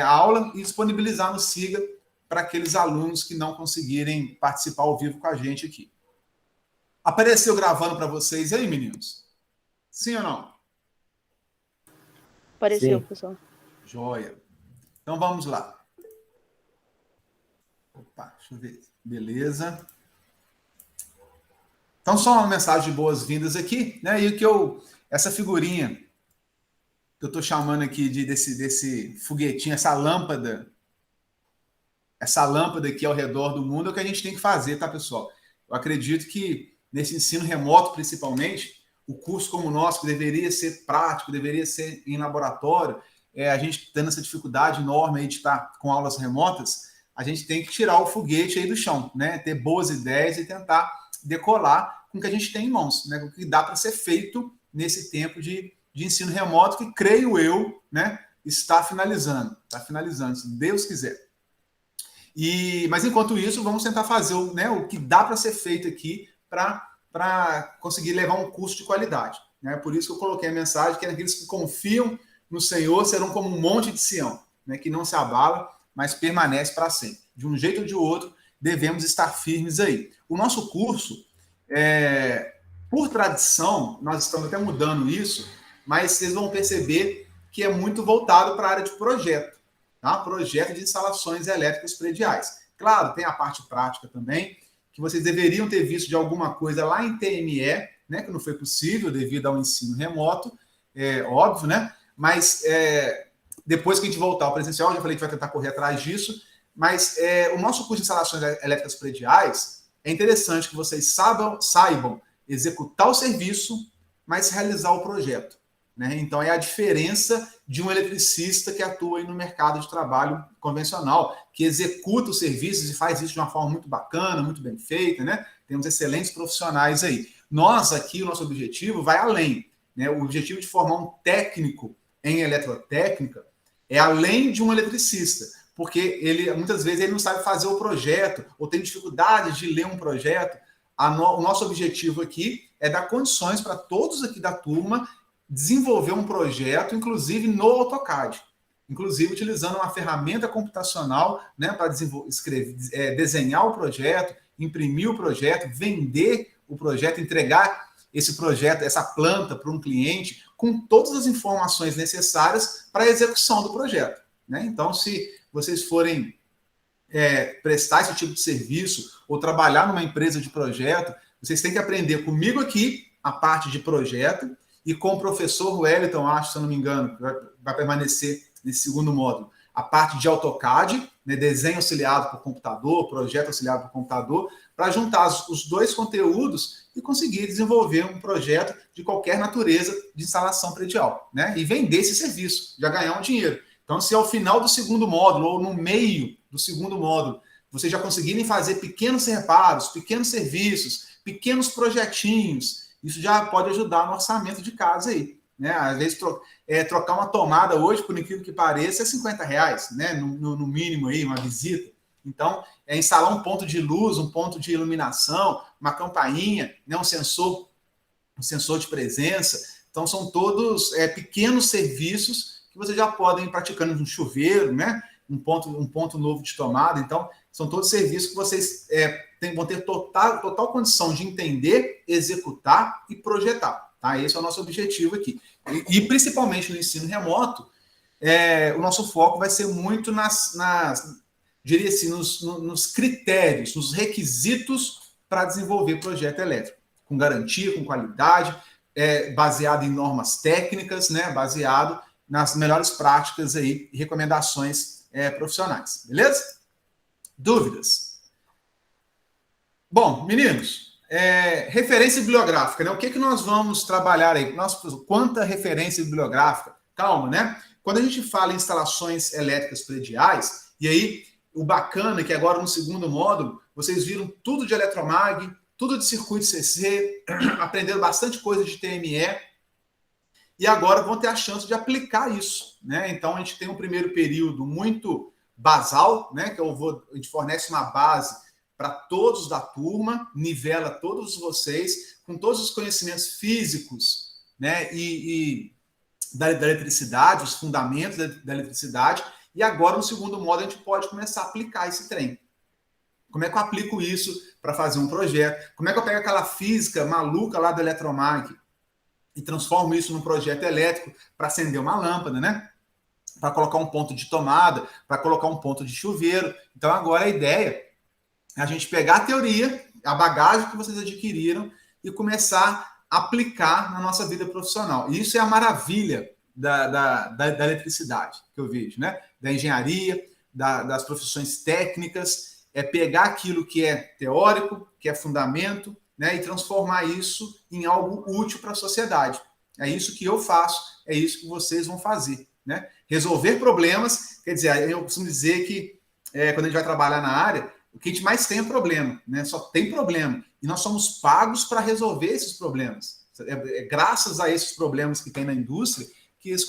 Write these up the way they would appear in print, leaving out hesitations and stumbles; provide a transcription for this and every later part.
a aula e disponibilizar no Siga para aqueles alunos que não conseguirem participar ao vivo com a gente aqui. Apareceu gravando para vocês aí, meninos? Sim ou não? Apareceu, pessoal. Joia. Então vamos lá. Opa, deixa eu ver. Beleza. Então, só uma mensagem de boas-vindas aqui, né? E essa figurinha que eu estou chamando aqui desse foguetinho, essa lâmpada aqui ao redor do mundo é o que a gente tem que fazer, tá, pessoal? Eu acredito que nesse ensino remoto, principalmente, o curso como o nosso, que deveria ser prático, deveria ser em laboratório, a gente tendo essa dificuldade enorme aí de estar com aulas remotas, a gente tem que tirar o foguete aí do chão, né? Ter boas ideias e tentar decolar com o que a gente tem em mãos, né? Com o que dá para ser feito nesse tempo de ensino remoto, que creio eu, né, está finalizando, se Deus quiser. Mas enquanto isso, vamos tentar fazer o que dá para ser feito aqui para conseguir levar um curso de qualidade, né? Por isso que eu coloquei a mensagem que aqueles que confiam no Senhor serão como um monte de Sião, né, que não se abala, mas permanece para sempre. De um jeito ou de outro, devemos estar firmes aí. O nosso curso, por tradição, nós estamos até mudando isso, mas vocês vão perceber que é muito voltado para a área de projeto, tá? Projeto de instalações elétricas prediais. Claro, tem a parte prática também, que vocês deveriam ter visto de alguma coisa lá em TME, né, que não foi possível devido ao ensino remoto, óbvio, né? Mas depois que a gente voltar ao presencial, eu já falei que vai tentar correr atrás disso, mas o nosso curso de instalações elétricas prediais é interessante que vocês saibam executar o serviço, mas realizar o projeto, né? Então, é a diferença de um eletricista que atua aí no mercado de trabalho convencional, que executa os serviços e faz isso de uma forma muito bacana, muito bem feita, né? Temos excelentes profissionais aí. Nós aqui, o nosso objetivo vai além, né? O objetivo de formar um técnico em eletrotécnica é além de um eletricista, porque muitas vezes ele não sabe fazer o projeto ou tem dificuldade de ler um projeto. O nosso objetivo aqui é dar condições para todos aqui da turma desenvolver um projeto, inclusive no AutoCAD, inclusive utilizando uma ferramenta computacional, né, para desenhar o projeto, imprimir o projeto, vender o projeto, entregar esse projeto, essa planta para um cliente, com todas as informações necessárias para a execução do projeto, né? Então, se vocês forem prestar esse tipo de serviço ou trabalhar numa empresa de projeto, vocês têm que aprender comigo aqui a parte de projeto e com o professor Wellington, acho, se eu não me engano, vai permanecer nesse segundo módulo, a parte de AutoCAD, né, desenho auxiliado por computador, projeto auxiliado por computador, para juntar os dois conteúdos e conseguir desenvolver um projeto de qualquer natureza de instalação predial, né? E vender esse serviço, já ganhar um dinheiro. Então, se ao final do segundo módulo ou no meio do segundo módulo, vocês já conseguirem fazer pequenos reparos, pequenos serviços, pequenos projetinhos, isso já pode ajudar no orçamento de casa aí, né? Às vezes, trocar uma tomada hoje, por incrível que pareça, é R$50, né? No mínimo aí, uma visita. Então, instalar um ponto de luz, um ponto de iluminação, uma campainha, né? Um sensor de presença. Então, são todos pequenos serviços que vocês já podem ir praticando no chuveiro, né? Um ponto novo de tomada. Então, são todos serviços que vocês vão ter total condição de entender, executar e projetar. Tá? Esse é o nosso objetivo aqui. E principalmente no ensino remoto, o nosso foco vai ser muito diria assim, nos critérios, nos requisitos para desenvolver projeto elétrico, com garantia, com qualidade, baseado em normas técnicas, né? Baseado nas melhores práticas aí e recomendações profissionais. Beleza? Dúvidas? Bom, meninos, referência bibliográfica, né? O que nós vamos trabalhar aí? Quanta referência bibliográfica? Calma, né? Quando a gente fala em instalações elétricas prediais, e aí o bacana é que agora no segundo módulo, vocês viram tudo de eletromag, tudo de circuito CC, aprenderam bastante coisa de TME, e agora vão ter a chance de aplicar isso, né? Então, a gente tem um primeiro período muito basal, né? Que a gente fornece uma base para todos da turma, nivela todos vocês com todos os conhecimentos físicos, né? E da eletricidade, os fundamentos da eletricidade, E agora, no segundo módulo, a gente pode começar a aplicar esse trem. Como é que eu aplico isso para fazer um projeto? Como é que eu pego aquela física maluca lá do eletromag e transformo isso num projeto elétrico para acender uma lâmpada, né? Para colocar um ponto de tomada, para colocar um ponto de chuveiro. Então, agora a ideia é a gente pegar a teoria, a bagagem que vocês adquiriram e começar a aplicar na nossa vida profissional. E isso é a maravilha da eletricidade que eu vejo, né? Da engenharia, das profissões técnicas, é pegar aquilo que é teórico, que é fundamento, né? E transformar isso em algo útil para a sociedade. É isso que eu faço, é isso que vocês vão fazer, né? Resolver problemas, quer dizer, eu costumo dizer que quando a gente vai trabalhar na área, o que a gente mais tem é problema, né? Só tem problema. E nós somos pagos para resolver esses problemas. É graças a esses problemas que tem na indústria que eles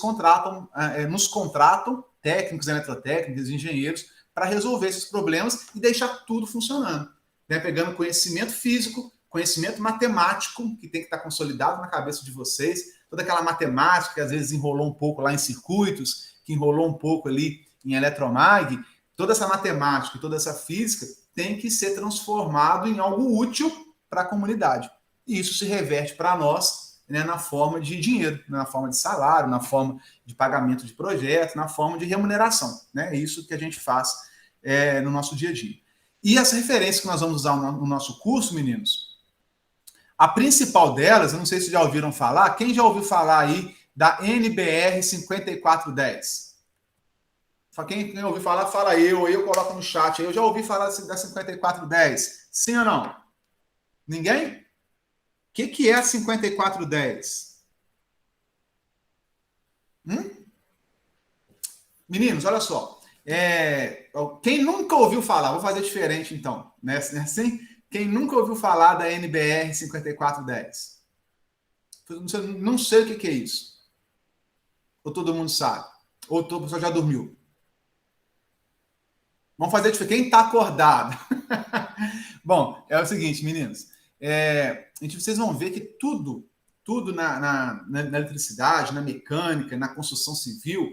nos contratam, técnicos, eletrotécnicos, engenheiros, para resolver esses problemas e deixar tudo funcionando. Né? Pegando conhecimento físico, conhecimento matemático, que tem que estar consolidado na cabeça de vocês, toda aquela matemática que às vezes enrolou um pouco lá em circuitos, que enrolou um pouco ali em eletromag, toda essa matemática e toda essa física tem que ser transformado em algo útil para a comunidade. E isso se reverte para nós, né, na forma de dinheiro, na forma de salário, na forma de pagamento de projetos, na forma de remuneração. Né? É isso que a gente faz no nosso dia a dia. E as referências que nós vamos usar no nosso curso, meninos, a principal delas, eu não sei se já ouviram falar, quem já ouviu falar aí da NBR 5410? Quem ouviu falar, fala eu coloco no chat. Eu já ouvi falar da 5410. Sim ou não? Ninguém? O que é a 5410? Meninos, olha só. Quem nunca ouviu falar, vou fazer diferente então, né? Assim, quem nunca ouviu falar da NBR 5410? Não sei o que é isso. Ou todo mundo sabe? Ou todo mundo já dormiu? Vamos fazer diferente. Quem está acordado? Bom, é o seguinte, meninos. Vocês vão ver que tudo na eletricidade, na mecânica, na construção civil,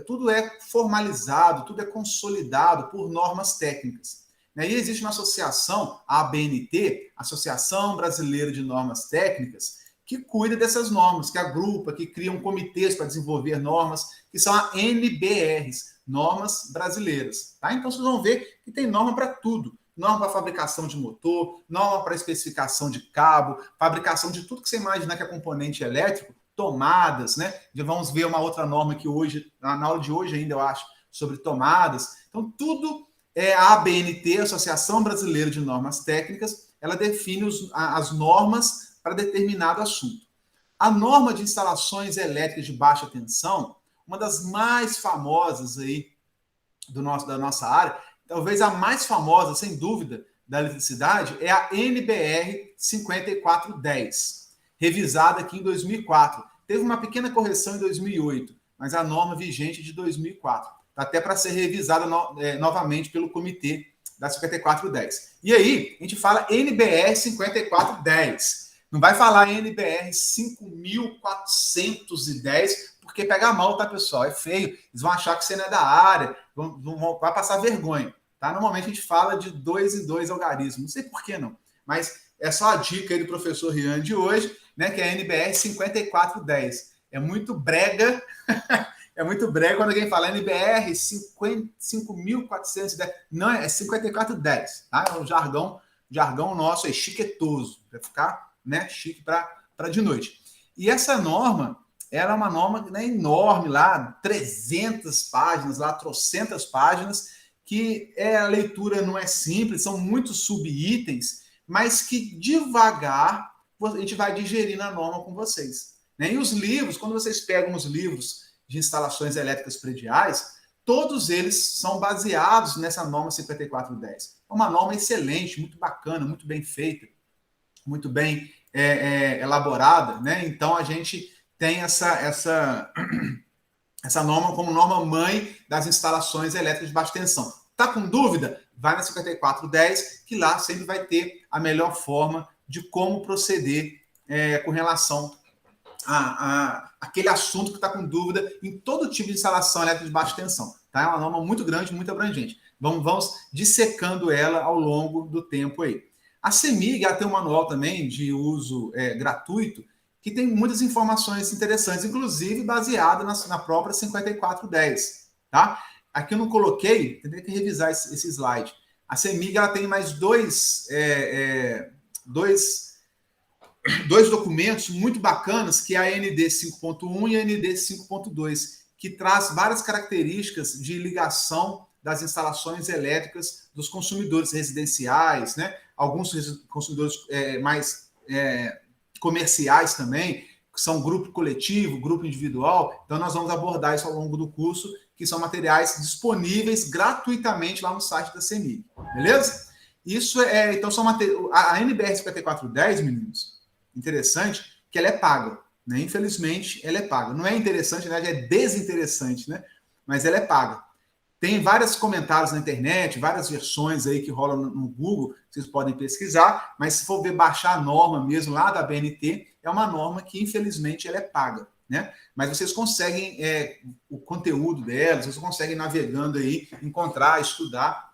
tudo é formalizado, tudo é consolidado por normas técnicas. Né? E existe uma associação, a ABNT, Associação Brasileira de Normas Técnicas, que cuida dessas normas, que agrupa, que cria comitês para desenvolver normas, que são a NBRs, normas brasileiras. Tá? Então, vocês vão ver que tem norma para tudo. Norma para fabricação de motor, norma para especificação de cabo, fabricação de tudo que você imaginar que é componente elétrico, tomadas, né? Já vamos ver uma outra norma que hoje, na aula de hoje ainda, eu acho, sobre tomadas. Então, tudo a ABNT, Associação Brasileira de Normas Técnicas, ela define as normas para determinado assunto. A norma de instalações elétricas de baixa tensão, uma das mais famosas aí da nossa área, talvez a mais famosa, sem dúvida, da eletricidade, é a NBR 5410, revisada aqui em 2004. Teve uma pequena correção em 2008, mas a norma vigente é de 2004. Está até para ser revisada novamente pelo comitê da 5410. E aí, a gente fala NBR 5410. Não vai falar NBR 5410, porque pega mal, tá, pessoal? É feio. Eles vão achar que você não é da área, vai passar vergonha. Tá? Normalmente a gente fala de 2 em 2 algarismos. Não sei por que não, mas é só a dica aí do professor Rian de hoje, né, que é a NBR 5410. É muito brega, é muito brega quando alguém fala NBR 5410. Não, é 5410, tá? É um jargão nosso, é chiquetoso, para ficar, né, chique para de noite. E essa norma, ela é uma norma, né, enorme lá, 300 páginas, lá, trocentas páginas, que a leitura não é simples, são muitos subitens, mas que devagar a gente vai digerir na norma com vocês. Né? E os livros, quando vocês pegam os livros de instalações elétricas prediais, todos eles são baseados nessa norma 5410. É uma norma excelente, muito bacana, muito bem feita, muito bem elaborada. Né? Então, a gente tem essa norma como norma mãe das instalações elétricas de baixa tensão. Tá com dúvida? Vai na 5410, que lá sempre vai ter a melhor forma de como proceder com relação aquele assunto que está com dúvida em todo tipo de instalação elétrica de baixa tensão. Tá? É uma norma muito grande, muito abrangente. Vamos dissecando ela ao longo do tempo aí. A CEMIG ela tem um manual também de uso gratuito, que tem muitas informações interessantes, inclusive baseada na própria 5410. Tá? Aqui eu não coloquei, tem que revisar esse slide. A CEMIG ela tem mais dois documentos muito bacanas, que é a ND 5.1 e a ND 5.2, que traz várias características de ligação das instalações elétricas dos consumidores residenciais, né? Alguns consumidores mais comerciais também, que são grupo coletivo, grupo individual. Então, nós vamos abordar isso ao longo do curso, que são materiais disponíveis gratuitamente lá no site da CEMIG. Beleza? Isso então, são a NBR 5410, meninos, interessante, que ela é paga. Né? Infelizmente, ela é paga. Não é interessante, na verdade, é desinteressante, né? Mas ela é paga. Tem vários comentários na internet, várias versões aí que rolam no Google, vocês podem pesquisar, mas se for ver baixar a norma mesmo lá da BNT, é uma norma que, infelizmente, ela é paga. Né? Mas vocês conseguem o conteúdo delas, vocês conseguem navegando aí, encontrar, estudar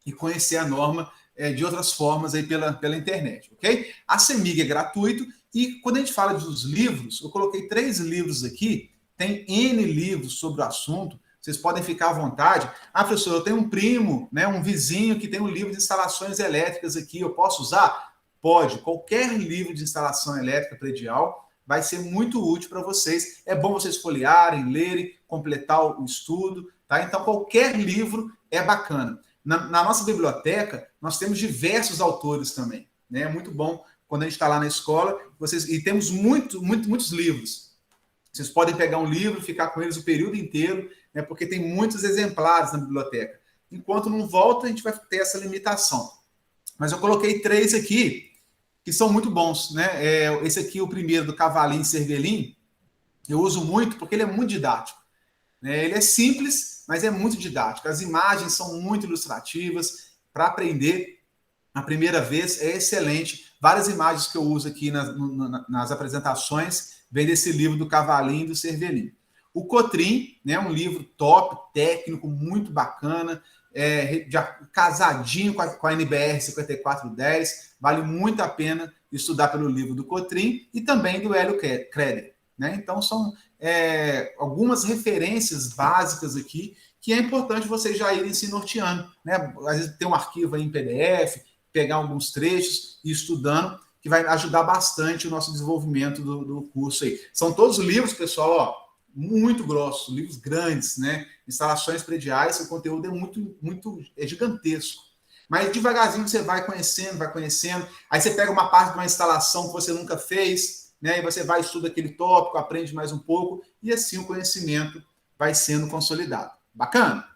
e conhecer a norma de outras formas aí pela internet, ok? A CEMIG é gratuito e quando a gente fala dos livros, eu coloquei 3 livros aqui, tem N livros sobre o assunto, vocês podem ficar à vontade. Ah, professor, eu tenho um primo, né, um vizinho que tem um livro de instalações elétricas aqui, eu posso usar? Pode. Qualquer livro de instalação elétrica predial vai ser muito útil para vocês. É bom vocês folhearem, lerem, completar o estudo, tá? Então, qualquer livro é bacana. Na nossa biblioteca, nós temos diversos autores também. Né? É muito bom quando a gente está lá na escola, e temos muitos livros. Vocês podem pegar um livro, ficar com eles o período inteiro, né? Porque tem muitos exemplares na biblioteca. Enquanto não volta, a gente vai ter essa limitação. Mas eu coloquei 3 aqui, que são muito bons. Né? Esse aqui, o primeiro, do Cavalim Cervelin, eu uso muito porque ele é muito didático. Né? Ele é simples, mas é muito didático. As imagens são muito ilustrativas. Para aprender a primeira vez é excelente. Várias imagens que eu uso aqui nas apresentações vem desse livro do Cavalim e do Cervelin. O Cotrim, né, um livro top, técnico, muito bacana, casadinho com a NBR 5410, vale muito a pena estudar pelo livro do Cotrim e também do Hélio Creder. Né? Então, são algumas referências básicas aqui que é importante vocês já irem se norteando. Né? Às vezes tem um arquivo aí em PDF, pegar alguns trechos e ir estudando, que vai ajudar bastante o nosso desenvolvimento do curso aí. São todos livros, pessoal, ó, muito grossos, livros grandes, né? Instalações prediais, o conteúdo é gigantesco. Mas devagarzinho você vai conhecendo, aí você pega uma parte de uma instalação que você nunca fez, né? E você vai, estuda aquele tópico, aprende mais um pouco, e assim o conhecimento vai sendo consolidado. Bacana?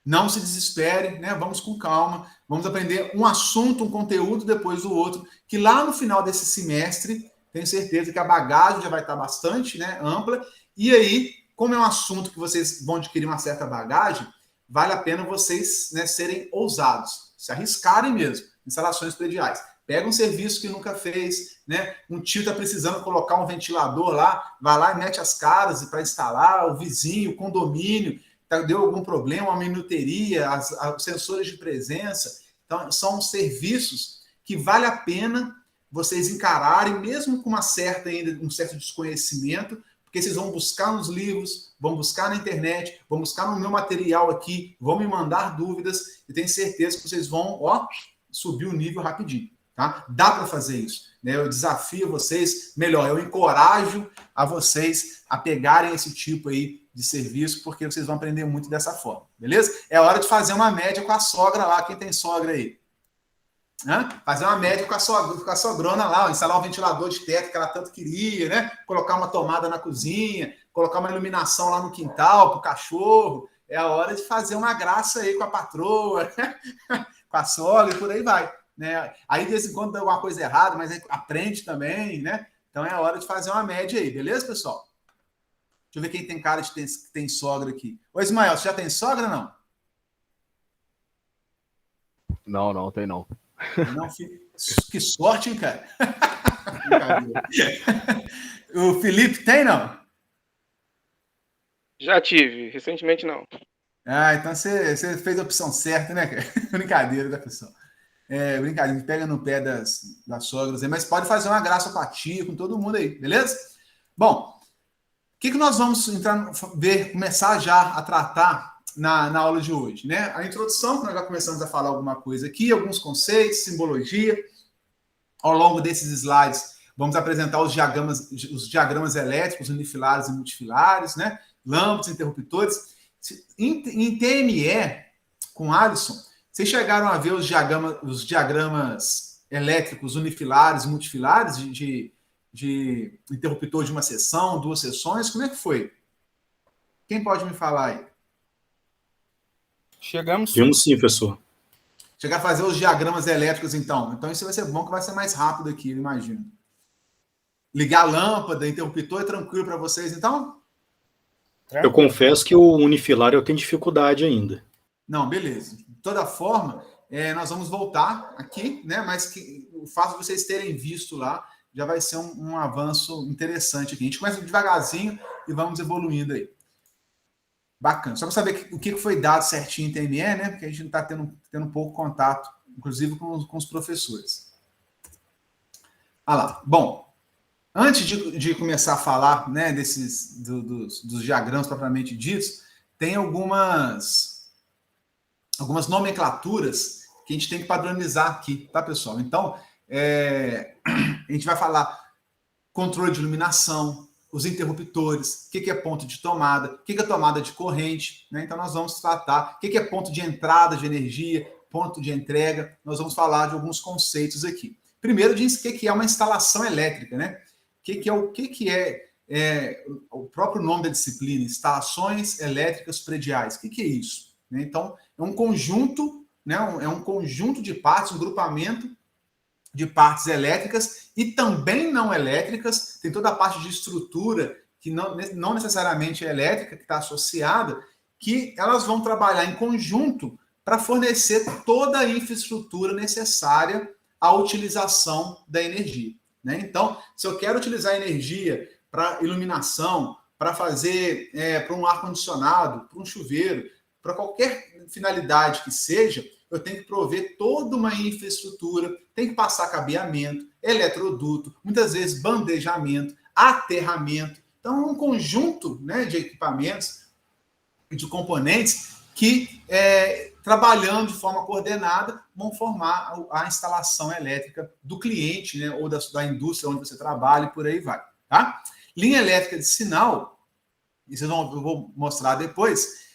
Não se desespere, né? Vamos com calma, vamos aprender um assunto, um conteúdo depois do outro, que lá no final desse semestre, tenho certeza que a bagagem já vai estar bastante, né, ampla, e aí, como é um assunto que vocês vão adquirir uma certa bagagem, vale a pena vocês, né, serem ousados, se arriscarem mesmo, instalações prediais. Pega um serviço que nunca fez, né? Um tio está precisando colocar um ventilador lá, vai lá e mete as caras para instalar, o vizinho, o condomínio, deu algum problema, uma minuteria, os sensores de presença. Então, são serviços que vale a pena vocês encararem, mesmo com um certo desconhecimento, porque vocês vão buscar nos livros, vão buscar na internet, vão buscar no meu material aqui, vão me mandar dúvidas, e tenho certeza que vocês vão subir o nível rapidinho. Tá? Dá para fazer isso. Né? Eu desafio vocês, melhor, eu encorajo a vocês a pegarem esse tipo aí de serviço, porque vocês vão aprender muito dessa forma, beleza? É hora de fazer uma média com a sogra lá, quem tem sogra aí? Fazer uma média com a sogrona lá, instalar um ventilador de teto que ela tanto queria, né? Colocar uma tomada na cozinha, colocar uma iluminação lá no quintal para o cachorro. É a hora de fazer uma graça aí com a patroa, né? Com a sogra e por aí vai. Né? Aí, de vez em quando, dá alguma coisa errada, mas aprende também, né? Então, é a hora de fazer uma média aí, beleza, pessoal? Deixa eu ver quem tem cara de tem sogra aqui. Ô, Ismael, você já tem sogra ou não? Não, tem não. Não, filho. Que sorte, hein, cara? Brincadeira. O Felipe tem, não? Já tive, recentemente não. Ah, então você fez a opção certa, né, cara? Brincadeira da pessoa. Brincadeira, pega no pé das sogras aí, mas pode fazer uma graça com a tia, com todo mundo aí, beleza? Bom, o que nós vamos começar já a tratar na aula de hoje, né? A introdução, que nós já começamos a falar alguma coisa aqui, alguns conceitos, simbologia. Ao longo desses slides, vamos apresentar os diagramas elétricos, unifilares e multifilares, né? Lâmpadas, interruptores. Em TME, com Alisson, vocês chegaram a ver os diagramas elétricos unifilares e multifilares de interruptor de uma sessão, 2 sessões? Como é que foi? Quem pode me falar aí? Chegamos sim. Vimos sim, professor. Chegar a fazer os diagramas elétricos, então. Então isso vai ser bom, que vai ser mais rápido aqui, eu imagino. Ligar a lâmpada, interruptor, é tranquilo para vocês, então? Eu confesso que o unifilar eu tenho dificuldade ainda. Não, beleza. De toda forma, nós vamos voltar aqui, né? Mas o fato de vocês terem visto lá já vai ser um avanço interessante aqui. A gente começa devagarzinho e vamos evoluindo aí. Bacana. Só para saber o que foi dado certinho em TME, né? Porque a gente não está tendo pouco contato, inclusive com os professores. Olha lá. Bom, antes de começar a falar, né, dos diagramas propriamente ditos, tem algumas nomenclaturas que a gente tem que padronizar aqui, tá, pessoal? Então, a gente vai falar controle de iluminação, os interruptores, o que é ponto de tomada, o que é tomada de corrente, né? Então nós vamos tratar o que é ponto de entrada de energia, ponto de entrega, nós vamos falar de alguns conceitos aqui. Primeiro diz o que é uma instalação elétrica, né? O que é o próprio nome da disciplina, instalações elétricas prediais, o que é isso? Então, é um conjunto, né? É um conjunto de partes, um grupamento de partes elétricas e também não elétricas, tem toda a parte de estrutura que não necessariamente é elétrica, que está associada, que elas vão trabalhar em conjunto para fornecer toda a infraestrutura necessária à utilização da energia, né? Então, se eu quero utilizar energia para iluminação, para fazer, para um ar-condicionado, para um chuveiro, para qualquer finalidade que seja, eu tenho que prover toda uma infraestrutura, tem que passar cabeamento, eletroduto, muitas vezes bandejamento, aterramento. Então, um conjunto, né, de equipamentos, de componentes que, trabalhando de forma coordenada, vão formar a instalação elétrica do cliente, né, ou da indústria onde você trabalha e por aí vai. Tá? Linha elétrica de sinal, isso eu vou mostrar depois,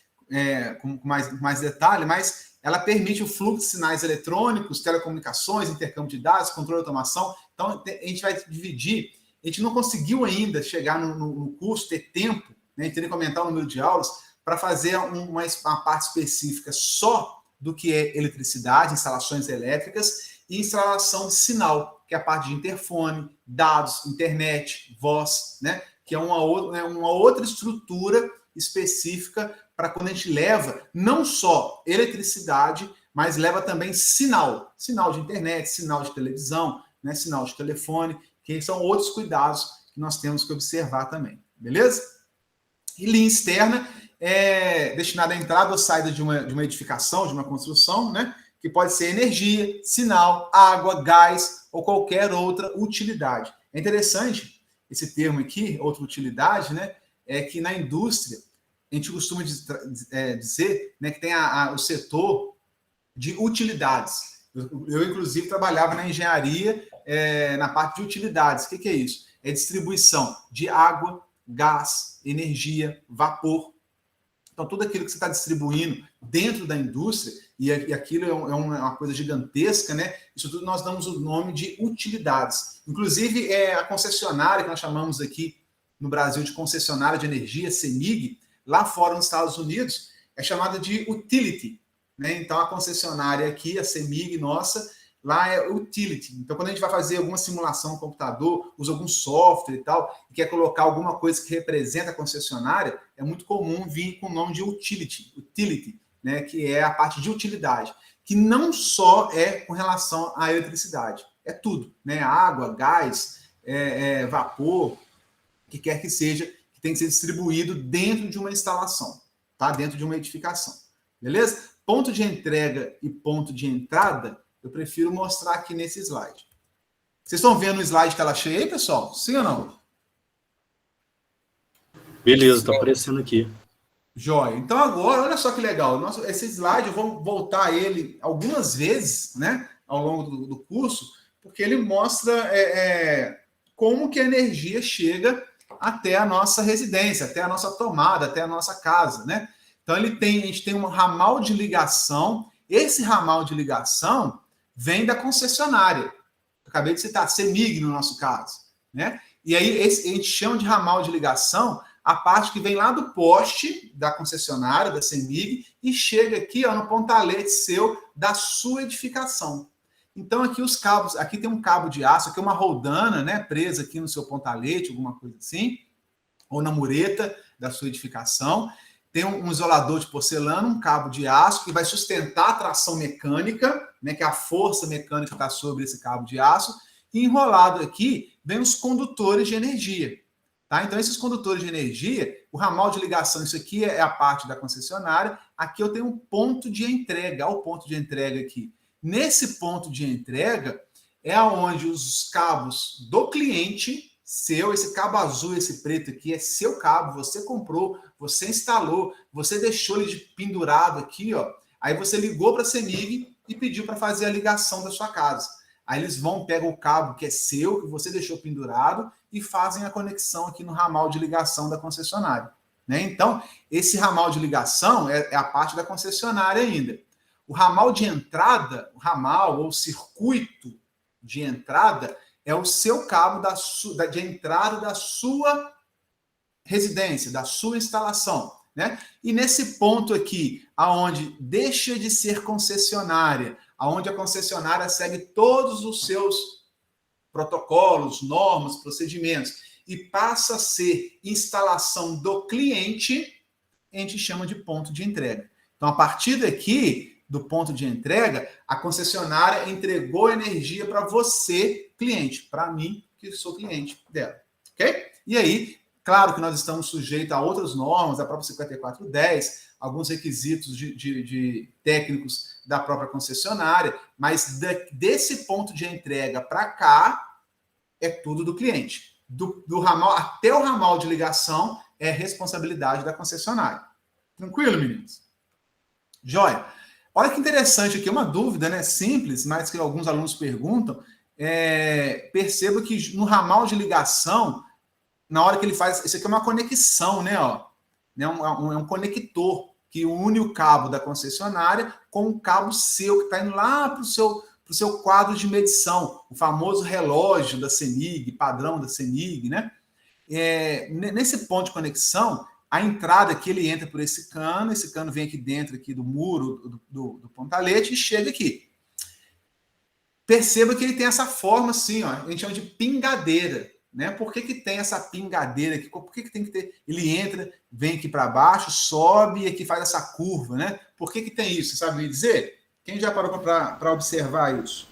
com mais detalhe, mas ela permite o fluxo de sinais eletrônicos, telecomunicações, intercâmbio de dados, controle de automação. Então, a gente vai dividir. A gente não conseguiu ainda chegar no curso, ter tempo, né, ter que aumentar o número de aulas, para fazer uma parte específica só do que é eletricidade, instalações elétricas e instalação de sinal, que é a parte de interfone, dados, internet, voz, né, que é uma outra estrutura específica para quando a gente leva não só eletricidade, mas leva também sinal de internet, sinal de televisão, né, sinal de telefone, que são outros cuidados que nós temos que observar também, beleza? E linha externa é destinada à entrada ou saída de uma edificação, de uma construção, né, que pode ser energia, sinal, água, gás ou qualquer outra utilidade. É interessante esse termo aqui, outra utilidade, né, é que na indústria a gente costuma dizer, né, que tem o setor de utilidades. Eu, inclusive, trabalhava na engenharia, na parte de utilidades. O que é isso? É distribuição de água, gás, energia, vapor. Então, tudo aquilo que você está distribuindo dentro da indústria, e aquilo é uma coisa gigantesca, né? Isso tudo nós damos o nome de utilidades. Inclusive, a concessionária, que nós chamamos aqui no Brasil de concessionária de energia, CEMIG, lá fora nos Estados Unidos, é chamada de utility, né? Então, a concessionária aqui, a CEMIG nossa, lá é utility. Então, quando a gente vai fazer alguma simulação no computador, usa algum software e tal, e quer colocar alguma coisa que representa a concessionária, é muito comum vir com o nome de utility, né? Que é a parte de utilidade, que não só é com relação à eletricidade, é tudo, né? Água, gás, vapor, que quer que seja, que tem que ser distribuído dentro de uma instalação, tá? Dentro de uma edificação. Beleza? Ponto de entrega e ponto de entrada, eu prefiro mostrar aqui nesse slide. Vocês estão vendo o slide tela cheia aí, pessoal? Sim ou não? Beleza, está aparecendo aqui. Joia. Então agora, olha só que legal. Esse slide eu vou voltar a ele algumas vezes, né, ao longo do curso, porque ele mostra como que a energia chega até a nossa residência, até a nossa tomada, até a nossa casa, né? Então a gente tem um ramal de ligação. Esse ramal de ligação vem da concessionária. Acabei de citar, CEMIG no nosso caso, né? E aí a gente chama de ramal de ligação a parte que vem lá do poste da concessionária, da CEMIG, e chega aqui, ó, no pontalete seu da sua edificação. Então aqui os cabos, aqui tem um cabo de aço, aqui uma roldana, né, presa aqui no seu pontalete, alguma coisa assim, ou na mureta da sua edificação. Tem um isolador de porcelana, um cabo de aço que vai sustentar a tração mecânica, né, que a força mecânica está sobre esse cabo de aço, e enrolado aqui vem os condutores de energia. Tá? Então, esses condutores de energia, o ramal de ligação, isso aqui é a parte da concessionária, aqui eu tenho um ponto de entrega, olha o ponto de entrega aqui. Nesse ponto de entrega é onde os cabos do cliente seu, esse cabo azul, esse preto aqui, é seu cabo, você comprou, você instalou, você deixou ele pendurado aqui, ó. Aí você ligou para a CEMIG e pediu para fazer a ligação da sua casa. Aí eles vão, pegam o cabo que é seu, que você deixou pendurado, e fazem a conexão aqui no ramal de ligação da concessionária. Né? Então, esse ramal de ligação é a parte da concessionária ainda. O ramal de entrada, o ramal ou circuito de entrada, é o seu cabo de entrada da sua residência, da sua instalação. Né? E nesse ponto aqui, aonde deixa de ser concessionária, aonde a concessionária segue todos os seus protocolos, normas, procedimentos, e passa a ser instalação do cliente, a gente chama de ponto de entrega. Então, a partir daqui, do ponto de entrega, a concessionária entregou energia para você, cliente, para mim, que sou cliente dela. Ok? E aí, claro que nós estamos sujeitos a outras normas, a própria 5410, alguns requisitos de técnicos da própria concessionária, mas desse ponto de entrega para cá, é tudo do cliente. Do ramal até o ramal de ligação é responsabilidade da concessionária. Tranquilo, meninos? Joia. Olha que interessante aqui, uma dúvida, né? Simples, mas que alguns alunos perguntam. Perceba que no ramal de ligação, na hora que ele faz... Isso aqui é uma conexão, né? Ó, é um conector que une o cabo da concessionária com o cabo seu, que está indo lá para o seu quadro de medição, o famoso relógio da CEMIG, padrão da CEMIG, né? Nesse ponto de conexão, a entrada aqui, ele entra por esse cano vem aqui dentro aqui do muro do pontalete e chega aqui. Perceba que ele tem essa forma assim, ó, a gente chama de pingadeira. Né? Por que tem essa pingadeira aqui? Por que tem que ter? Ele entra, vem aqui para baixo, sobe e aqui faz essa curva, né? Por que tem isso? Você sabe me dizer? Quem já parou para observar isso?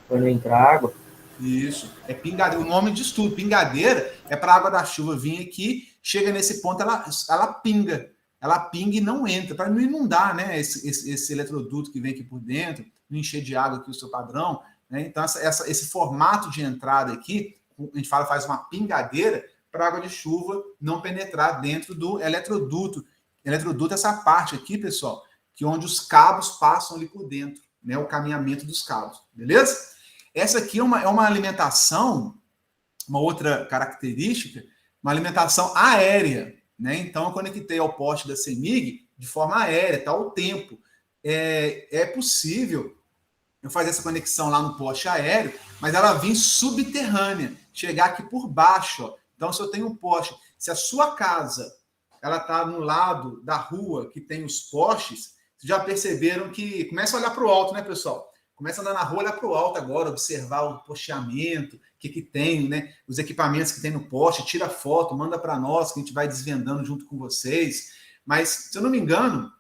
Quando entra água. Isso, é pingadeira. O nome diz tudo. Pingadeira é para a água da chuva vir aqui, chega nesse ponto, ela pinga. Ela pinga e não entra, para não inundar, né? Esse eletroduto que vem aqui por dentro, não encher de água aqui o seu padrão. Né? Então, esse formato de entrada aqui, a gente faz uma pingadeira para a água de chuva não penetrar dentro do eletroduto. Eletroduto é essa parte aqui, pessoal, que onde os cabos passam ali por dentro, né? O caminhamento dos cabos, beleza? Essa aqui é uma alimentação, uma outra característica, uma alimentação aérea, né? Então, eu conectei ao poste da CEMIG de forma aérea, está o tempo. É possível eu fazer essa conexão lá no poste aéreo, mas ela vir subterrânea, chegar aqui por baixo. Ó. Então, se eu tenho um poste, se a sua casa ela está no lado da rua que tem os postes, vocês já perceberam que... Começa a olhar para o alto, né, pessoal? Começa a andar na rua, olhar para o alto agora, observar o posteamento, o que tem, né? Os equipamentos que tem no poste, tira foto, manda para nós, que a gente vai desvendando junto com vocês. Mas, se eu não me engano,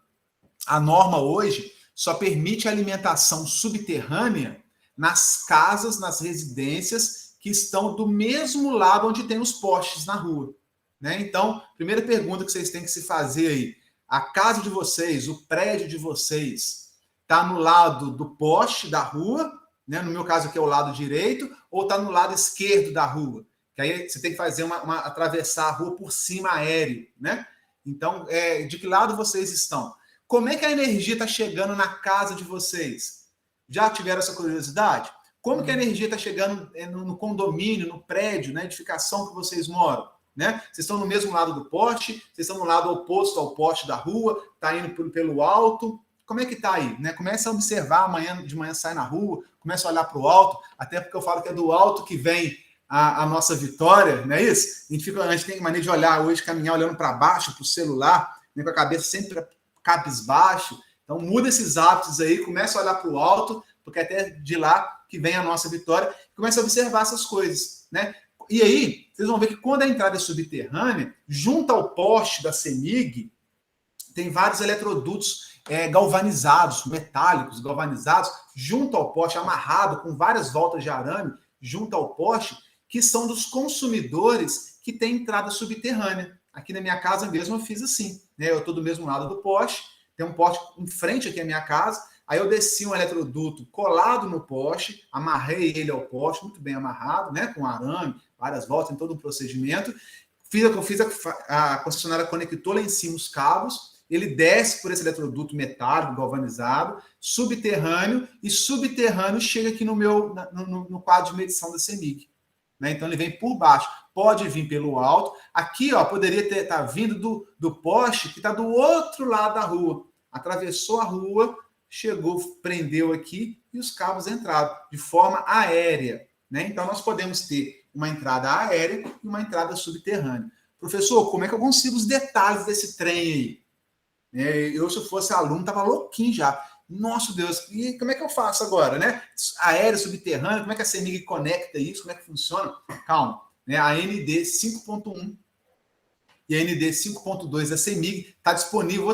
a norma hoje só permite alimentação subterrânea nas casas, nas residências que estão do mesmo lado onde tem os postes na rua, né? Então, primeira pergunta que vocês têm que se fazer aí: a casa de vocês, o prédio de vocês, está no lado do poste da rua, né? No meu caso aqui é o lado direito, ou está no lado esquerdo da rua? Que aí você tem que fazer atravessar a rua por cima aéreo, né? Então, de que lado vocês estão? Como é que a energia está chegando na casa de vocês? Já tiveram essa curiosidade? Como que a energia está chegando no condomínio, no prédio, na edificação que vocês moram? Né? Vocês estão no mesmo lado do poste, vocês estão no lado oposto ao poste da rua, está indo pelo alto. Como é que está aí? Né? Começa a observar, de manhã sai na rua, começa a olhar para o alto, até porque eu falo que é do alto que vem a nossa vitória, não é isso? A gente tem mania de olhar hoje, caminhar olhando para baixo, para o celular, né, com a cabeça sempre cabisbaixo. Então muda esses hábitos aí, começa a olhar para o alto, porque até de lá que vem a nossa vitória, começa a observar essas coisas, né? E aí, vocês vão ver que quando a entrada é subterrânea, junto ao poste da CEMIG, tem vários eletrodutos galvanizados, metálicos, galvanizados, junto ao poste, amarrado, com várias voltas de arame, junto ao poste, que são dos consumidores que têm entrada subterrânea. Aqui na minha casa mesmo eu fiz assim, né? Eu estou do mesmo lado do poste, tem um poste em frente aqui à minha casa, aí eu desci um eletroduto colado no poste, amarrei ele ao poste, muito bem amarrado, né? Com arame, várias voltas, em todo um procedimento. A concessionária conectou lá em cima os cabos, ele desce por esse eletroduto metálico, galvanizado, subterrâneo, e subterrâneo chega aqui no quadro de medição da CEMIG. Né? Então ele vem por baixo, pode vir pelo alto. Aqui, ó, poderia estar vindo do poste que está do outro lado da rua. Atravessou a rua, chegou, prendeu aqui e os cabos entraram de forma aérea. Né? Então nós podemos ter uma entrada aérea e uma entrada subterrânea. Professor, como é que eu consigo os detalhes desse trem aí? Eu, se eu fosse aluno, estava louquinho já. Nossa Deus, e como é que eu faço agora, né? Aéreo, subterrâneo, como é que a CEMIG conecta isso? Como é que funciona? Calma, né? A ND 5.1 e a ND 5.2 da CEMIG está disponível.